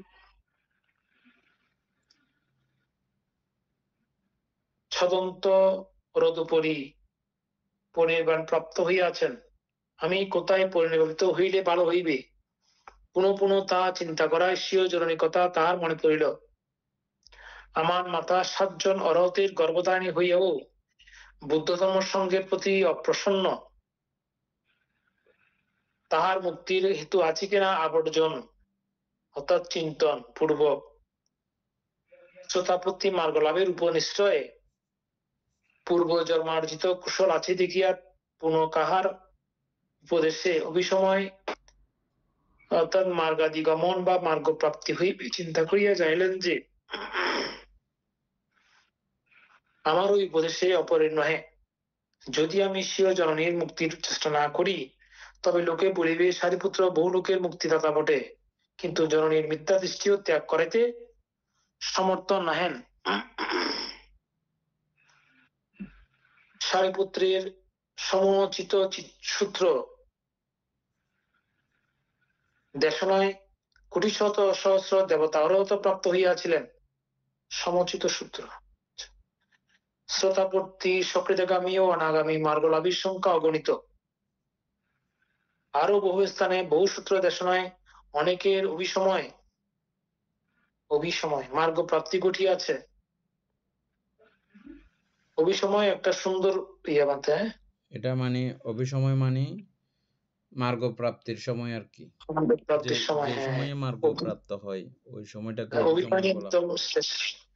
ছদন্ত রদুপরি পরিনির্বাণ প্রাপ্ত হইয়াছেন। আমি কোথায় পরিনির্বাপিত হইলে ভালো হইবে? পুনঃ পুনঃ তা চিন্তা করায় স্বীয় জননী কথা তাহার মনে পড়িল। আমার মাতা 7 জন অরহতের গর্ভধারিণী হইয়াও বুদ্ধ ধর্ম সঙ্গের প্রতি অপ্রসন্ন, তাহার মুক্তির হেতু আছে কিনা আবর্জন অর্থাৎ চিন্তন পূর্বক শ্রোতাপত্তি মার্গ লাভের উপর নিশ্চয় পূর্ব জন্মার্জিত কুশল আছে দেখিয়া পুনঃ কাহার উপদেশে অভিসময় অর্থাৎ মার্গাদিগমন বা মার্গ প্রাপ্তি হইবে চিন্তা করিয়া যাইলেন যে আমার ওই উপদেশে অপরের নহে। যদি আমি স্বীয় জননীর মুক্তির চেষ্টা না করি তবে লোকে বলিবে সারিপুত্র বহু লোকের মুক্তিদাতা বটে, কিন্তু জননীর মিথ্যা দৃষ্টিও ত্যাগ করাইতে সমর্থ নাহেন। সারিপুত্রের সমুচিত সূত্র দেশনায় কোটি শত সহস্র দেবতা অরহত প্রাপ্ত হইয়াছিলেন। সমুচিত সূত্র শ্রোতাবর্তী সকৃতগামী ও অনাগামী মার্গলাভীর সংখ্যা অগণিত। আরো বহু স্থানে বহু সূত্র দেশনায় অনেকের অভিসময় মার্গ প্রাপ্তি ঘটিয়াছে। অভিসময় একটা সুন্দর ইয়ে বানতে, এটা মানে অভিসময় মানে মার্গ প্রাপ্তির সময় আর কি, মার্গ প্রাপ্তির সময়। যে হ্যাঁ, সময়ে মার্গ প্রাপ্ত হয় ওই সময়টাকে অভিসময় অভিসময় বলা একদম শেষ।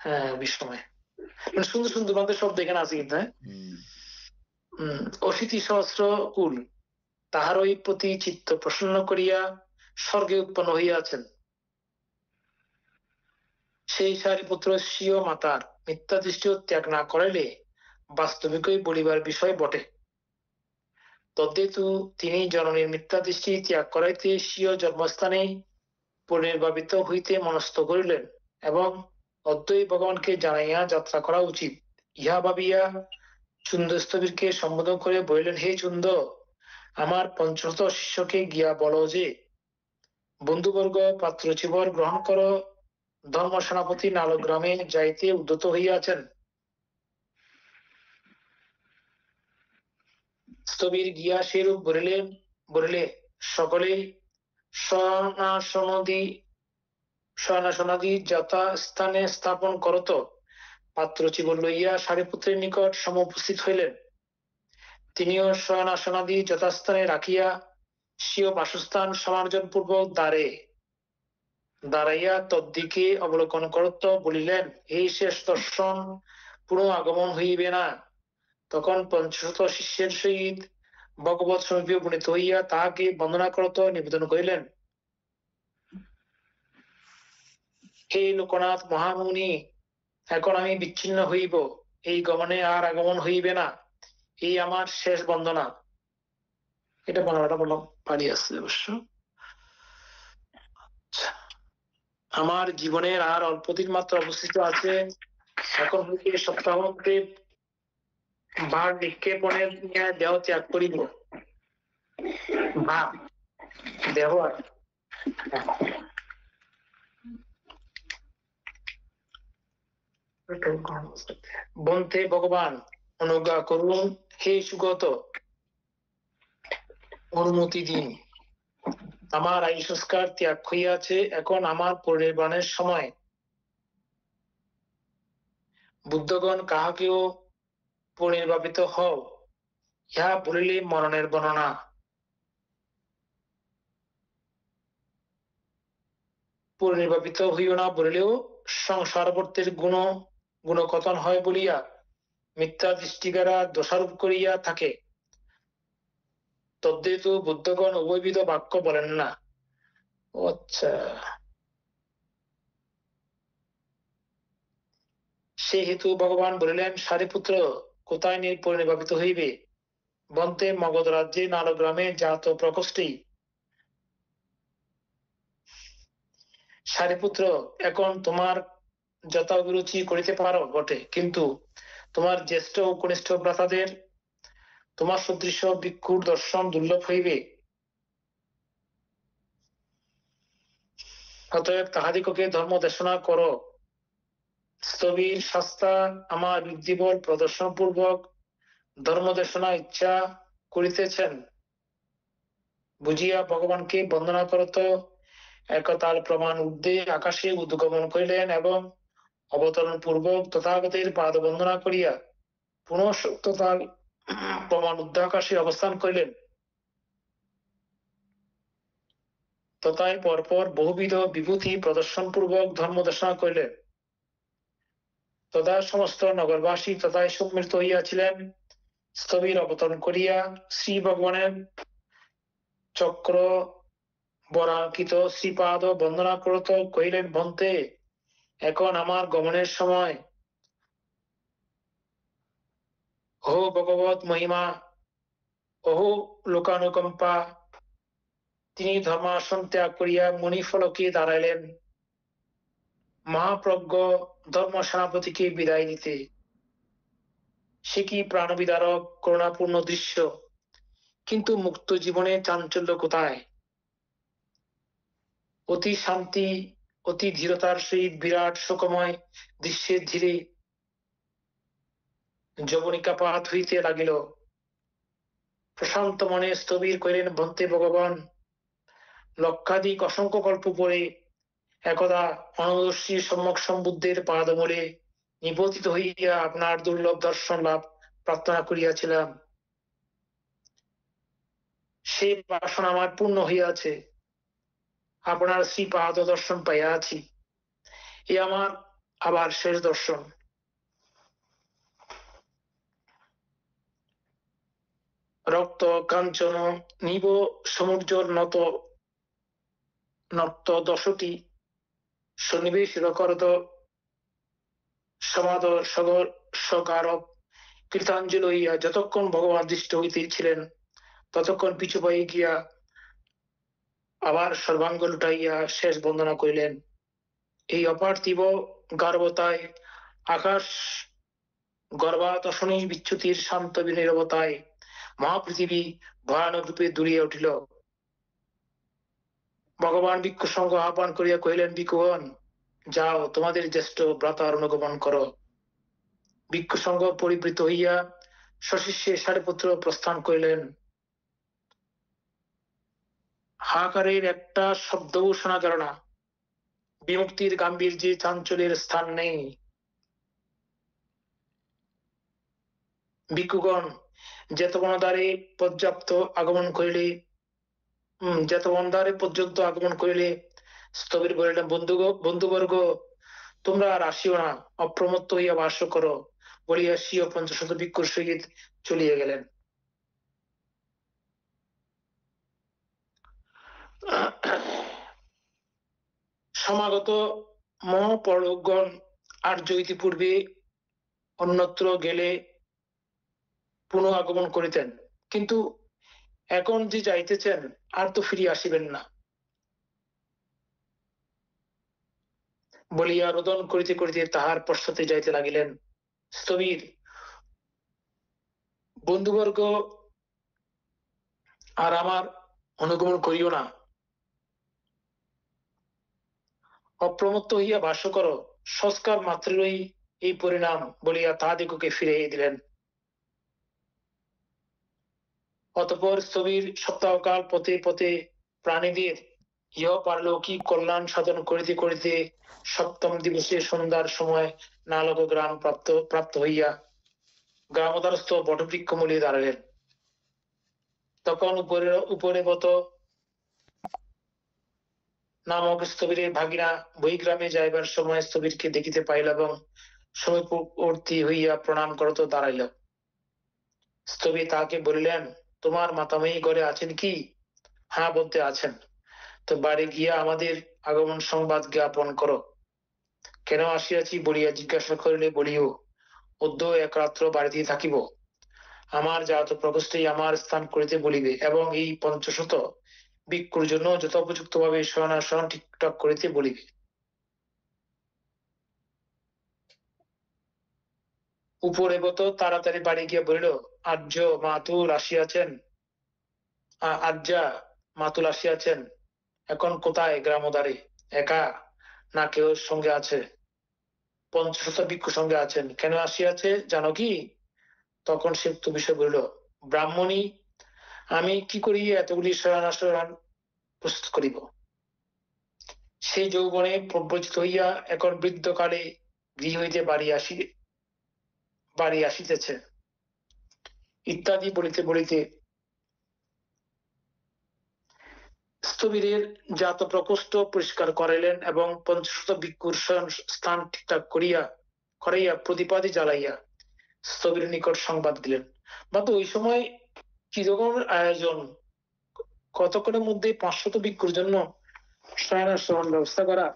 হ্যাঁ, অভিসময় মানে সুন্দর সুন্দর বান্ধব শব্দ এখানে আছে কিন্তু। হ্যাঁ, অশীতি সহস্র কুল তাহারই প্রতি চিত্ত প্রসন্ন করিয়া স্বর্গে উৎপন্ন হইয়াছেন। সেই সারিপুত্র স্বীয় মাতার মিথ্যা দৃষ্টিও ত্যাগ না করাইলে বাস্তবিকই বলিবার বিষয় বটে। তদ্হেতু তিনি জননীর মিথ্যা দৃষ্টি ত্যাগ করাইতে স্বীয় জন্মস্থানে পুনর্ভাবিত হইতে মনস্থ করিলেন এবং অদ্বৈ ভগবানকে জানাইয়া যাত্রা করা উচিত। ইহা ভাবিয়া চুন্দস্থবীরকে সম্বোধন করে বলিলেন, হে চুন্দ, আমার পঞ্চশত শিষ্যকে গিয়া বলো যে বন্ধুবর্গ পাত্রচিবর গ্রহণ করো, ধর্ম সেনাপতি নালগ্রামে যাইতে উদ্যত হইয়াছেন। স্থবির গিয়া সেরূপ বলিলে সকলেই শয়নাসনাদি যথাস্থানে স্থাপন করত। পাত্রচিবর লইয়া সারিপুত্রের নিকট সমুপস্থিত হইলেন। তিনিও শয়নাসনাদি যথাস্থানে রাখিয়া স্বীয় বাসস্থান সমার্জন পূর্বক দাঁড়াইয়া তদ্দিকে অবলোকন করত বলিলেন, এই শেষ দর্শন পুনঃ আগমন হইবে না। তখন পঞ্চশত শিষ্যের সহিত ভগবৎ সমীপে উপনীত হইয়া তাহাকে বন্দনা করত নিবেদন করিলেন, হে লোকনাথ মহামুনি, এখন আমি বিচ্ছিন্ন হইব, এই গমনে আর আগমন হইবে না, এই আমার শেষ বন্দনা। এটা বাংলাটা বললাম, পারি আছে অবশ্য। আমার জীবনের আর অল্প দিন মাত্র অবশিষ্ট আছে। এখন হইতে সপ্তাহান্তে ভার নিক্ষেপণের দেহ ত্যাগ করিব। দেহ বন্ধে ভগবান অনুজ্ঞা করুন, হে সুগত, অনুমতি দিন। আমার আয়ু সংস্কার ত্যাগ হইয়াছে, এখন আমার পরিনির্বাণের সময়। বুদ্ধগণ কাহাকেও পরিনির্বাপিত হও, ইহা বলিলে মরণের বর্ণনা। পরিনির্বাপিত হইও না বলিলেও সংসারবর্তের গুণকথন হয় বলিয়া মিথ্যা দৃষ্টিকারা দোষারোপ করিয়া থাকে। তদ্হেতু বুদ্ধগণ উভয়বিধ বাক্য বলেন না। আচ্ছা, সেই হেতু ভগবান বলিলেন, সারিপুত্র, কোথায় পরিনির্বাপিত হইবে? বন্তে মগধ রাজ্যে নালগ্রামে জাত প্রকোষ্ঠেই। সারিপুত্র, এখন তোমার যথা অভিরুচি করিতে পারো বটে, কিন্তু তোমার জ্যেষ্ঠ ও কনিষ্ঠ ভ্রাতাদের তোমার সদৃশ ভিক্ষুর দর্শন দুর্লভ হইবে। অতএব তাহাদিগকে ধর্ম দেশনা করো। স্থবির শাস্তা আমার জীবন প্রদর্শন পূর্বক ধর্ম দেশনা ইচ্ছা করিতেছেন বুঝিয়া ভগবানকে বন্দনা করত। একতাল প্রমাণ ঊর্ধ্বে আকাশে উদ্গমন করিলেন এবং অবতরণ পূর্বক তথাগতের পাদ বন্দনা করিয়া পুনঃ সত্যতাল প্রমাণ ঊর্ধ্ব আকাশে অবস্থান করিলেন। তথায় পরপর বহুবিধ বিভূতি প্রদর্শন পূর্বক ধর্ম দেশনা করিলেন। তথা সমস্ত নগরবাসী তথায় সম্মিলিত হইয়াছিলেন। স্থবির অবতরণ করিয়া শ্রী ভগবানের চক্র বরাঙ্কিত শ্রীপাদ বন্দনা করত কহিলেন, ভন্তে, এখন আমার গমনের সময়। ওহো ভগবত মহিমা, ওহো লোকানুকম্পা, তিনি ধর্মাসন ত্যাগ করিয়া মণিফলকে দাঁড়াইলেন মহাপ্রজ্ঞ ধর্ম সেনাপতিকে বিদায় দিতে। সে কি প্রাণবিদারক করুণাপূর্ণ দৃশ্য, কিন্তু মুক্ত জীবনে চাঞ্চল্য কোথায়? অতি শান্তি অতি ধীরতার সহিত বিরাট শোকময় দৃশ্যের ধীরে যবনিকাপাত হইতে লাগিল। প্রশান্ত মনে স্থবির করিলেন বন্তে ভগবান, লক্ষাধিক অসংখ্য কল্প পরে একদা অনদর্শী সম্যক সম্বুদ্ধের পাদমূলে নিপতিত হইয়া আপনার দুর্লভ দর্শন লাভ প্রার্থনা করিয়াছিলাম। সে বাসনা আমার পূর্ণ হইয়াছে, আপনার শ্রীপাদ দর্শন পাইয়াছি। এ আমার আবার শেষ দর্শন। রক্ত কাঞ্চন নিব সমুজ্জ্বল নত নর্ত দশটি সন্নিবেশ করত সমাদর সগর সকারক কীর্তাঞ্জলি হইয়া যতক্ষণ ভগবান দৃষ্ট হইতেছিলেন ততক্ষণ পিছু পাইয়া গিয়া আবার সর্বাঙ্গ লুটাইয়া শেষ বন্দনা করিলেন। এই অপার্থিব গার্বতায় আকাশ গর্ভাতশনী বিচ্যুতির শান্ত নীরবতায় মহাপৃথিবী ভয়ানক রূপে দুলিয়া উঠিল। ভগবান ভিক্ষু সঙ্গ আহ্বান করিয়া কহিলেন, ভিক্ষুগণ যাও, তোমাদের জ্যেষ্ঠ ভ্রাতার অনুগমন করো। ভিক্ষু সঙ্গ পরিবৃত হইয়া সশিষ্যে সারিপুত্র প্রস্থান করিলেন। হাহাকারের একটা শব্দও শোনা গেল না। বিমুক্তির গাম্ভীর্যে চাঞ্চল্যের স্থান নেই। ভিক্ষুগণ যেতবনদ্বারে পর্যাপ্ত আগমন করিলে যেতবনদ্বারে পর্যন্ত আগমন করিলে স্থবির বলিলেন, বন্ধুবর্গ তোমরা আর আসিও না, অপ্রমত্ত হইয়া বাস করো বলিয়া স্বীয় পঞ্চশত ভিক্ষুর সহিত চলিয়া গেলেন। সমাগত মহাপরগণ আর্য ইতিপূর্বে অন্যত্র গেলে পুনঃ আগমন করিতেন, কিন্তু এখন যে যাইতেছেন আর তো ফিরিয়া আসিবেন না বলিয়া রোদন করিতে করিতে তাহার পশ্চাতে যাইতে লাগিলেন। স্থবির বন্ধুবর্গ আর আমার অনুগমন করিও না, অপ্রমত্ত হইয়া বাস করো, সংস্কার মাত্রই এই পরিণাম বলিয়া তাহাদিগকে ফিরিয়ে দিলেন। অতঃপর স্থবির সপ্তাহকাল পথে পথে প্রাণীদের ইহ পারলৌকিক কল্যাণ সাধন করিতে করিতে সপ্তম দিবসে সন্ধ্যার সময় নালক গ্রাম প্রাপ্ত হইয়া গ্রামদারস্থ বটবৃক্ষ মূলে দাঁড়ালেন। তখন উপরে বত নামক স্থবিরের ভাগিনা বহিগ্রামে যাইবার সময় স্থবিরকে দেখিতে পাইল এবং সমীপবর্তী হইয়া প্রণাম করত দাঁড়াইল। স্থবির তাহাকে বলিলেন, তোমার মাতামহী ঘরে আছেন কি? হ্যাঁ বলতে আছেন। তো বাড়ি গিয়া আমাদের আগমন সংবাদ জ্ঞাপন করো। কেন আসিয়াছি বলিয়া জিজ্ঞাসা করিলে বলিও, অদ্য এক রাত্র বাড়িতেই থাকিব। আমার জাত প্রকোষ্ঠেই আমার স্থান করিতে বলিবে এবং এই পঞ্চশত ভিক্ষুর জন্য যথোপযুক্ত ভাবে শয়নাসন ঠিকঠাক করিতে বলিবে। উপরে গত তাড়াতাড়ি বাড়ি গিয়া বলিল, আর্য মাতুল আসিয়াছেন, মাতুল আসিয়াছেন। এখন কোথায়? গ্রামোদ্ধারে। একা না কেউ সঙ্গে আছে? পঞ্চশত ভিক্ষু সঙ্গে আছেন। কেন আসিয়াছে জানো কি? তখন সে উক্ত বিষয় বলিল। ব্রাহ্মণী, আমি কি করিয়া এতগুলি শয়নাসন প্রস্তুত করিব? সেই যৌবনে প্রব্রজিত হইয়া এখন বৃদ্ধকালে গৃহ হইতে বাড়ি আসিতেছে ইত্যাদি বলিতে বলিতে স্থবিরের জাত প্রকোষ্ঠ পরিষ্কার করাইলেন এবং পঞ্চশত ভিক্ষুর স্থান ঠিকঠাক করাইয়া প্রতিপাদি জ্বালাইয়া স্থবিরের নিকট সংবাদ দিলেন। মাত্র ওই সময় কিরকম আয়োজন! কতক্ষণের মধ্যে 500 ভিক্ষুর জন্য শয়নাসন ব্যবস্থা করা।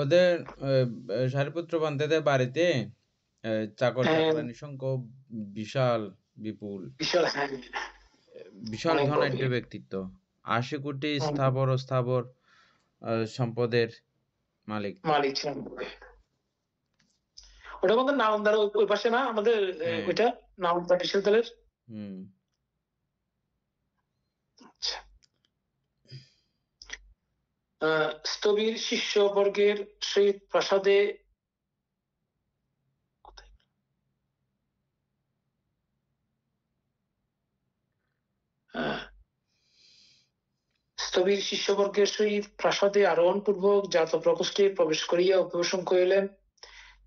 ওদের সারিপুত্র পন্থাদের বাড়িতে চাকর চাকরানির সংখ্যা বিশাল বিপুল, বিশাল, বিশাল ধনাঢ্য ব্যক্তিত্ব। 80 কোটি হুম, স্থাবর ও স্থাবর সম্পদের মালিক। মালিক ছিলেন। ওটা আমাদের নালন্দার ওই পাশে না আমাদের হ্যাঁ। ওইটা নালন্দা বিশ্ববিদ্যালয়ের। হুম। আচ্ছা। স্থবির শিষ্যবর্গের সহিত প্রাসাদে স্থবির শিষ্যবর্গের সহিত প্রাসাদে আরোহণ পূর্বক জাত প্রকোষ্ঠে প্রবেশ করিয়া অভিবাসন করিলেন।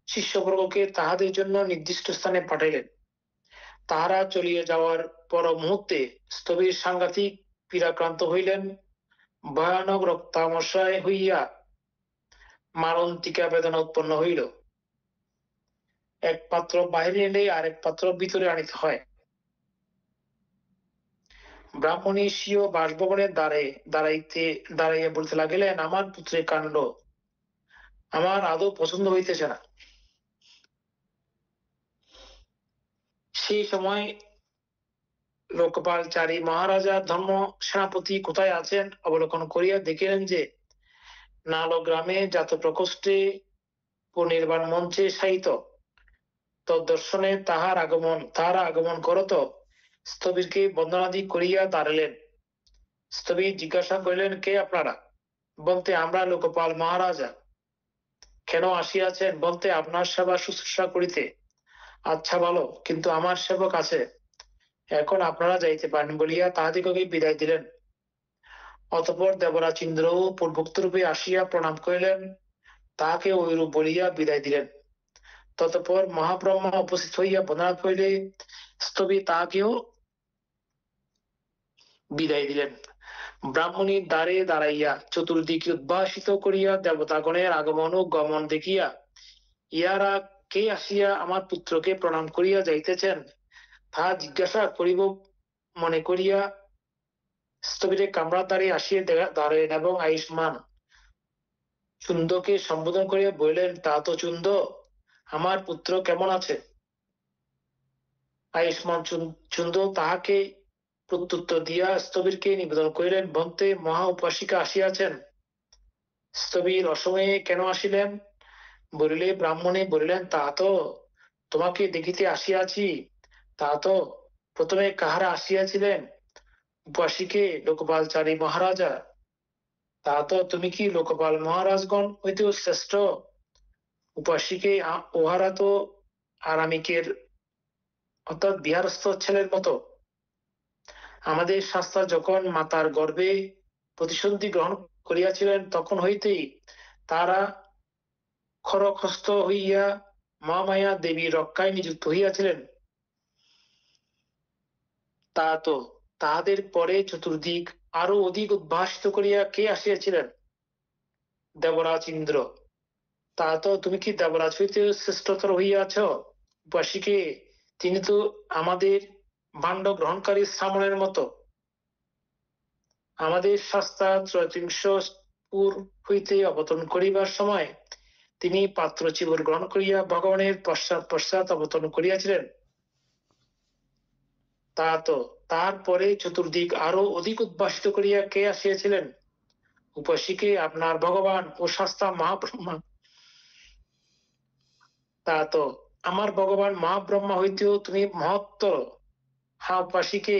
শিষ্যবর্গকে তাহাদের জন্য নির্দিষ্ট স্থানে পাঠাইলেন। তাহারা চলিয়া যাওয়ার পর মুহূর্তে স্থবির সাংঘাতিক পীড়াক্রান্ত হইলেন। ভয়ানক রক্তামশায় হইয়া মারন্তিকা বেদনা উৎপন্ন হইল। এক পাত্র বাহিরে এলে আরেক পাত্র ভিতরে আনিতে হয়। ব্রাহ্মণী স্বীয় বাসভবনের দাঁড়াইয়া বলতে লাগিলেন, আমার পুত্রের কাণ্ড আমার আদৌ পছন্দ হইতেছে না। সেই সময় লোকপালচারী মহারাজা ধর্ম সেনাপতি কোথায় আছেন অবলোকন করিয়া দেখিলেন যে নাল গ্রামে জাত প্রকোষ্ঠে পুনর্বাণ মঞ্চে শায়িত। তদ্দর্শনে তাহার আগমন করত স্থবিরকে বন্দনাদি করিয়া দাঁড়ালেন। স্থবির জিজ্ঞাসা করিলেন, কে আপনারা? বলতে, আমরা লোকপাল মহারাজা। কেন আসিয়াছেন? বলতে, আপনার সেবা শুশ্রূষা করিতে। আচ্ছা ভালো, কিন্তু আমার সেবক আছে, এখন আপনারা যাইতে পারেন বলিয়া তাহাদিগকে বিদায় দিলেন। অতঃপর দেবরাজ ইন্দ্র পূর্বোক্ত রূপে আসিয়া প্রণাম করিলেন, তাহাকে ঐরূপ বলিয়া বিদায় দিলেন। ততঃপর মহাব্রহ্মা উপস্থিত হইয়া বন্দনা করিলে স্থবির তাহাকেও বিদায় দিলেন। ব্রাহ্মণীর দ্বারে দাঁড়াইয়া চতুর্দিকে উদ্ভাসিত করিয়া দেবতাগণের আগমন ও গমন দেখিয়া ইহারা কে আসিয়া আমার পুত্রকে প্রণাম করিয়া যাইতেছেন তাহা জিজ্ঞাসা করিব মনে করিয়া স্থবিরের কামরার দ্বারে আসিয়া দাঁড়াইলেন এবং আয়ুষ্মান চুন্দকে সম্বোধন করিয়া বলিলেন, তা তো চুন্দ, আমার পুত্র কেমন আছে? আয়ুষ্মান চুন্দ তাহাকে প্রত্যুত্তর দিয়া স্থবিরকে নিবেদন করিলেন, বন্তে মহা উপাসিকা আসিয়াছেন। স্থবির অসময়ে কেন আসিলেন বলিলে ব্রাহ্মণে বলিলেন, তা তো তোমাকে দেখিতে আসিয়াছি। তা তো প্রথমে কাহারা আসিয়াছিলেন? উপাসিকে লোকপালচারী মহারাজা। তা তো তুমি কি লোকপাল মহারাজগণ হইতেও শ্রেষ্ঠ? উপাসিকে উহারা তো আরামিকের অর্থাৎ বিহারস্থ ছেলের মতো। আমাদের শাস্ত্র যখন মাতার গর্ভে প্রতিসন্ধি গ্রহণ করিয়াছিলেন তখন হইতেই তারা খরখস্ত হইয়া মহামায়া দেবীর রক্ষায় নিযুক্ত হইয়াছিলেন। তা তো তাহাদের পরে চতুর্দিক আরো অধিক উদ্ভাসিত করিয়া কে আসিয়াছিলেন? দেবরাজ ইন্দ্র। তা তো তুমি কি দেবরাজ হইতে শ্রেষ্ঠতর হইয়াছ? উপাসিকে তিনি তো আমাদের ভাণ্ড গ্রহণকারী শ্রামণের মতো। আমাদের শাস্তা ৩৩ পুর হইতে অবতরণ করিবার সময় তিনি পাত্র চিবুর গ্রহণ করিয়া ভগবানের পশ্চাৎ পশ্চাৎ অবতরণ করিয়াছিলেন। তা তো তারপরে চতুর্দিক আরো অধিক উদ্ভাসিত করিয়া কে আসিয়াছিলেন? উপাসিকে আপনার ভগবান ও শাস্তা মহাব্রহ্মা। তা তো আমার ভগবান মহাব্রহ্মা হইতেও তুমি মহত্তর। হ্যাঁ উপাসিকে,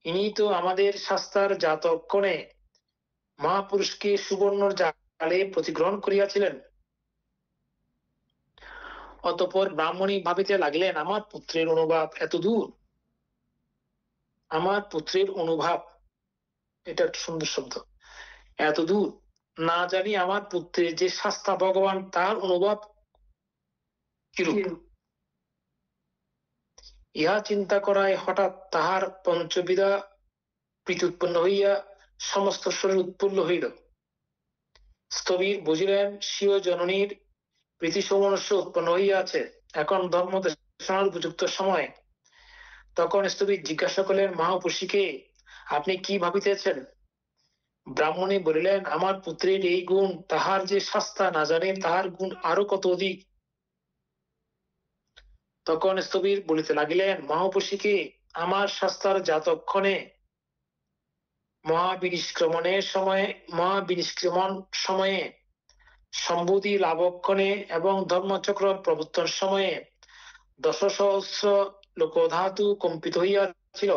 ইনি তো আমাদের শাস্তার জাতক্ষণে মহাপুরুষকে সুবর্ণর জালে প্রতিগ্রহণ করিয়াছিলেন। অতঃপর ব্রাহ্মণী ভাবিতে লাগিলেন, আমার পুত্রের অনুভব এত দূর। আমার পুত্রের অনুভব, এটা একটা সুন্দর শব্দ, এত দূর। না জানি আমার পুত্রের যে শাস্তা ভগবান তার অনুভব কিরূপ। ইহা চিন্তা করায় হঠাৎ তাহার পঞ্চবিধা প্রীতি উৎপন্ন হইয়া সমস্ত শরীর উৎফুল্ল হইল। স্থবির বুঝিলেন স্বীয় জননীর প্রীতি সৌমনস্য উৎপন্ন হইয়াছে, এখন ধর্ম দেশনার উপযুক্ত সময়। তখন স্থবির জিজ্ঞাসা করলেন, মহাপুষিকে আপনি কি ভাবিতেছেন? ব্রাহ্মণী বলিলেন, আমার পুত্রের এই গুণ তাহার যে শাস্তা না জানে তাহার গুণ আরো কত অধিক। তখন স্থবির বলিতে লাগিলেন, মহাপুষিকে আমার শাস্তার জাতক্ষণে মহাবিনিষ্ক্রমণ সময়ে, সম্বুধি লাভক্ষণে এবং ধর্মচক্র প্রবর্তন সময়ে 10,000 লোকধাতু কম্পিত হইয়াছিল।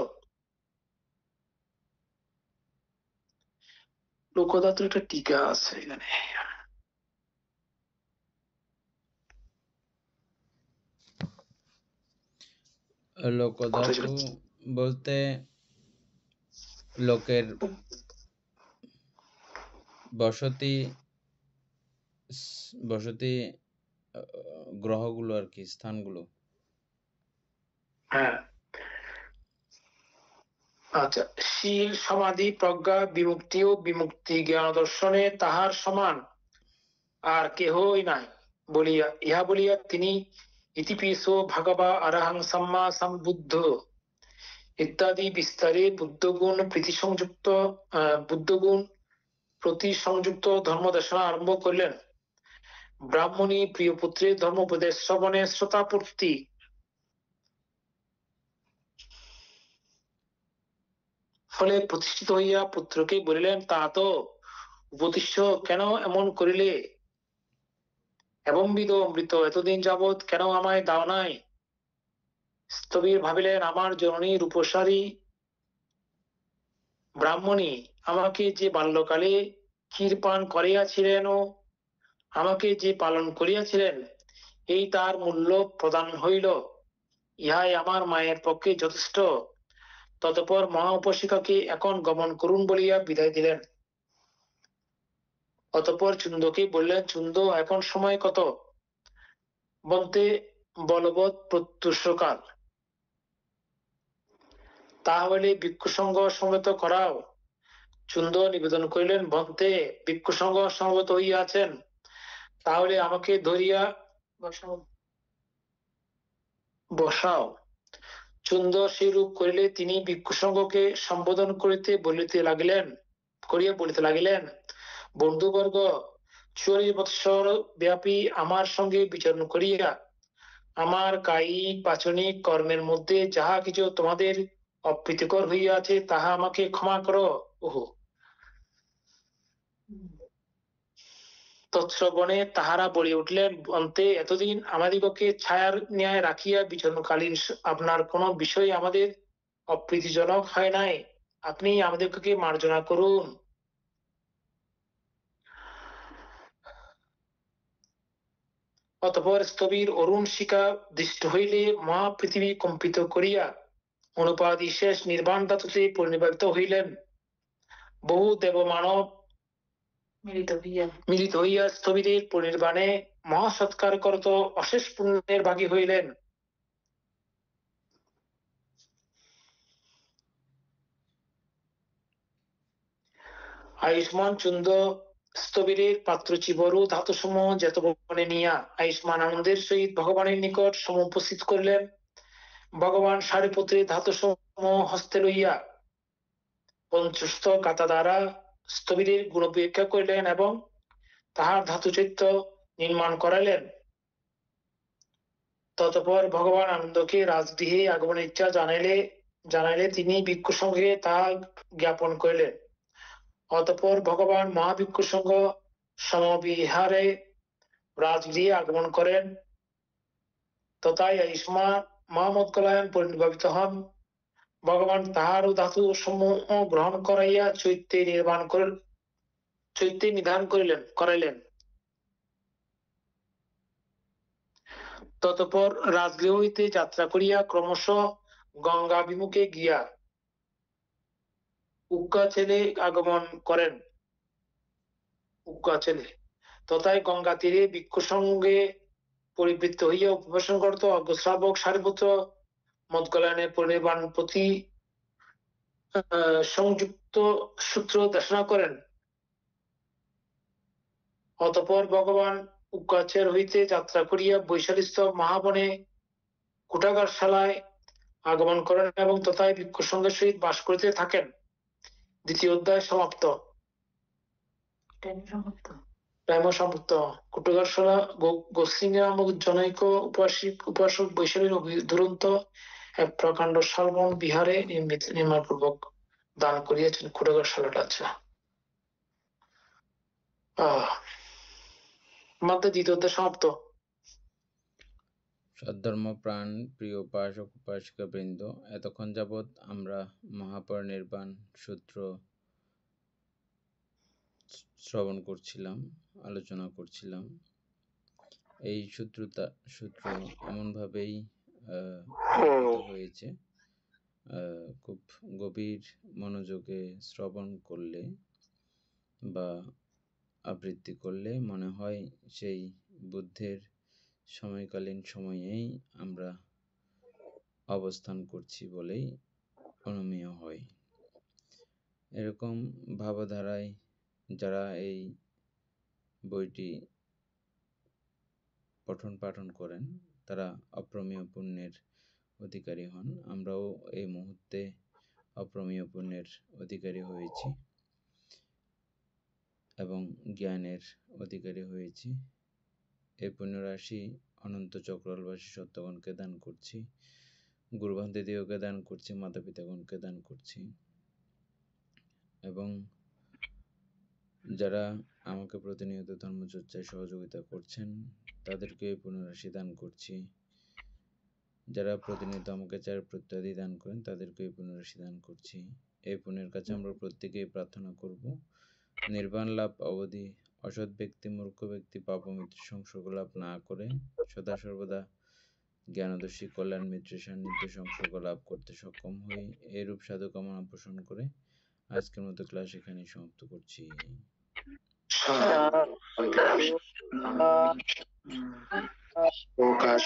লোকধাতুর একটা টিকা আছে এখানে। লোকধাতু বলতে লোকের বসতি গ্রহগুলো আর কি, স্থানগুলো। হ্যাঁ, আচ্ছা। শীল সমাধি প্রজ্ঞা বিমুক্তি ও বিমুক্তি জ্ঞান দর্শনে তাহার সমান আর কেহই নাই বলিয়া, ইহা বলিয়া তিনি ইতিপিসো ভগবা আরহাং সাম্মা সম্বুদ্ধ ইত্যাদি বিস্তারে বুদ্ধগুণ প্রতি সংযুক্ত ধর্মদেশনা আরম্ভ করিলেন। ব্রাহ্মণী প্রিয় পুত্রের ধর্মোপদেশ শ্রবণে শ্রোতাপূর্তি ফলে প্রতিষ্ঠিত হইয়া পুত্রকে বলিলেন, তা তো উপদিশ্য, কেন এমন করিলে? এবং বিধ অমৃত এতদিন যাবৎ কেন আমায় দাও নাই? স্থবির ভাবিলেন, আমার জননী রূপসারী ব্রাহ্মণী আমাকে যে বাল্যকালে ক্ষীর পান করিয়াছিলেন ও আমাকে যে পালন করিয়াছিলেন, এই তার মূল্য প্রদান হইল, ইহাই আমার মায়ের পক্ষে যথেষ্ট। ততপর মহা উপশিকাকে এখন গমন করুন বলিয়া বিদায় দিলেন। অতঃপর চুন্দকে বললেন, চুন্দ, এখন সময় কত? বলতে বলবৎ প্রত্যুষকাল। তাহলে ভিক্ষুসঙ্গ সমবেত করাও। চুন্দ নিবেদন করিলেন, বন্তে ভিক্ষুসঙ্গ সমবেত হইয়াছেন, তাহলে আমাকে ধরিয়া বসাও। চুন্দ সেইরূপ করিলে তিনি ভিক্ষুসঙ্গকে সম্বোধন বলিতে লাগিলেন, বন্ধুবর্গ, 40 বৎসর ব্যাপী আমার সঙ্গে বিচরণ করিয়া আমার কায়িক বাচনিক কর্মের মধ্যে যাহা কিছু তোমাদের অপ্রীতিকর হইয়াছে তাহা আমাকে ক্ষমা করো। ওহো। তৎশ্রবণে তাহারা বলি উঠলেন, অন্তে এতদিন আমাদিগকে ছায়ার ন্যায় রাখিয়া বিচরণকালীন আপনার কোনো বিষয় আমাদের অপ্রীতিজনক হয় নাই, আপনি আমাদেরকে মার্জনা করুন। অতঃপর স্থবির অরুণ শিখা দৃষ্ট হইলে মহাপৃথিবী কম্পিত করিয়া অনুপাদি শেষ নির্বাণ ধাতুতে পরিনির্বাপিত হইলেন। বহু দেবমানব মিলিত হইয়া স্থবিরের পরিনির্বাণে মহাসৎকার করত অশেষ পুণ্যের ভাগী হইলেন। আয়ুষ্মান চুন্দ স্থবিরের পাত্র চিবরু ধাতুসমূহ যেতবনে নিয়া আয়ুষ্মান আনন্দের সহিত ভগবানের নিকট সমুপস্থিত করিলেন। ভগবান সারিপুত্রের ধাতুসমূহ হস্তে লইয়া পঞ্চস্থ গাতা দ্বারা স্থবিরের গুণ পরীক্ষা করিলেন এবং তাহার ধাতুচিত্র নির্মাণ করাইলেন। ততপর ভগবান আনন্দকে রাজগৃহে আগমনের ইচ্ছা জানাইলে তিনি ভিক্ষু সঙ্গে তাহা জ্ঞাপন করিলেন। অতঃপর ভগবান মহাভিক্ষু সঙ্গ সমবিহারে রাজগৃহে আগমন করেন। তথায় আয়ুষ্মান মহামৎকলায়ন পরিনির্বাপিত হন। ভগবান তাহারও ধাতু সমূহ গ্রহণ করাইয়া চৈত্যে নিধান করাইলেন। ততপর রাজগৃহ হইতে যাত্রা করিয়া ক্রমশ গঙ্গাভিমুখে গিয়া উজ্ঞাচলে আগমন করেন। তথায় গঙ্গা তীরে ভিক্ষু সঙ্গে পরিবৃত্ত হইয়া উপবেশন করত অগ্রশ্রাবক সারিপুত্র মৎকলায়নের পরিনির্বাণ প্রতি সংযুক্ত সূত্র দেশনা করেন। অতঃপর ভগবান উজ্ঞাচল হইতে যাত্রা করিয়া বৈশালীস্থ মহাবনে কুটাগারশালায় আগমন করেন এবং তথায় ভিক্ষু সঙ্গের সহিত বাস করিতে থাকেন। দ্বিতীয় অধ্যায় সমাপ্ত। কুটাগারশালা গোস্বিনী নামক জনৈক উপাসক বৈশালীর দুরন্ত এক প্রকাণ্ড শালবন বিহারে নির্মাণপূর্বক দান করিয়েছেন ক্ষুদ্র ষোলোটা। আচ্ছা, মধ্যে দ্বিতীয় সমাপ্ত। সদ্ধর্মপ্রাণ প্রিয় উপাসক উপাসিকা বৃন্দ, এতক্ষণ যাবৎ আমরা মহাপরিনির্বাণ সূত্র শ্রবণ করছিলাম, আলোচনা করছিলাম। এই সূত্র এমনভাবেই হয়েছে, খুব গভীর মনোযোগে শ্রবণ করলে বা আবৃত্তি করলে মনে হয় সেই বুদ্ধের সময়কালীন সময়েই আমরা অবস্থান করছি বলেই অনুমেয় হয়। এরকম ভাবধারায় যারা এই বইটি পঠন পাঠন করেন তারা অপ্রমেয় পুণ্যের অধিকারী হন। আমরাও এই মুহূর্তে অপ্রমেয় পুণ্যের অধিকারী হয়েছি এবং জ্ঞানের অধিকারী হয়েছি। এই পুণ্যরাশি অনন্ত চক্রবাসী সত্যগণকে দান করছি, গুরুভান্তিদিগকে দান করছি, মাতা পিতাগণকে দান করছি এবং যারা আমাকে প্রতিনিয়ত ধর্মচর্চায় সহযোগিতা করছেন তাদেরকে এই পুণ্যরাশি দান করছি। যারা প্রতিনিয়ত আমাকে চার প্রত্যাদি দান করেন তাদেরকে এই পুণ্যরাশি দান করছি। এই পুণ্যের কাছে আমরা প্রত্যেকেই প্রার্থনা করব নির্বাণ লাভ অবধি অসৎ ব্যক্তি, মূর্খ ব্যক্তি, পাপমিত্র সংসর্গ লাভ না করে সদা সর্বদা জ্ঞানদর্শী কল্যাণ মিত্রের সান্নিধ্য সংসর্গ লাভ করতে সক্ষম হই। এইরূপ সাধু কামনা পোষণ করে আজকের মতো ক্লাস এখানেই সমাপ্ত করছি। প্রকাশ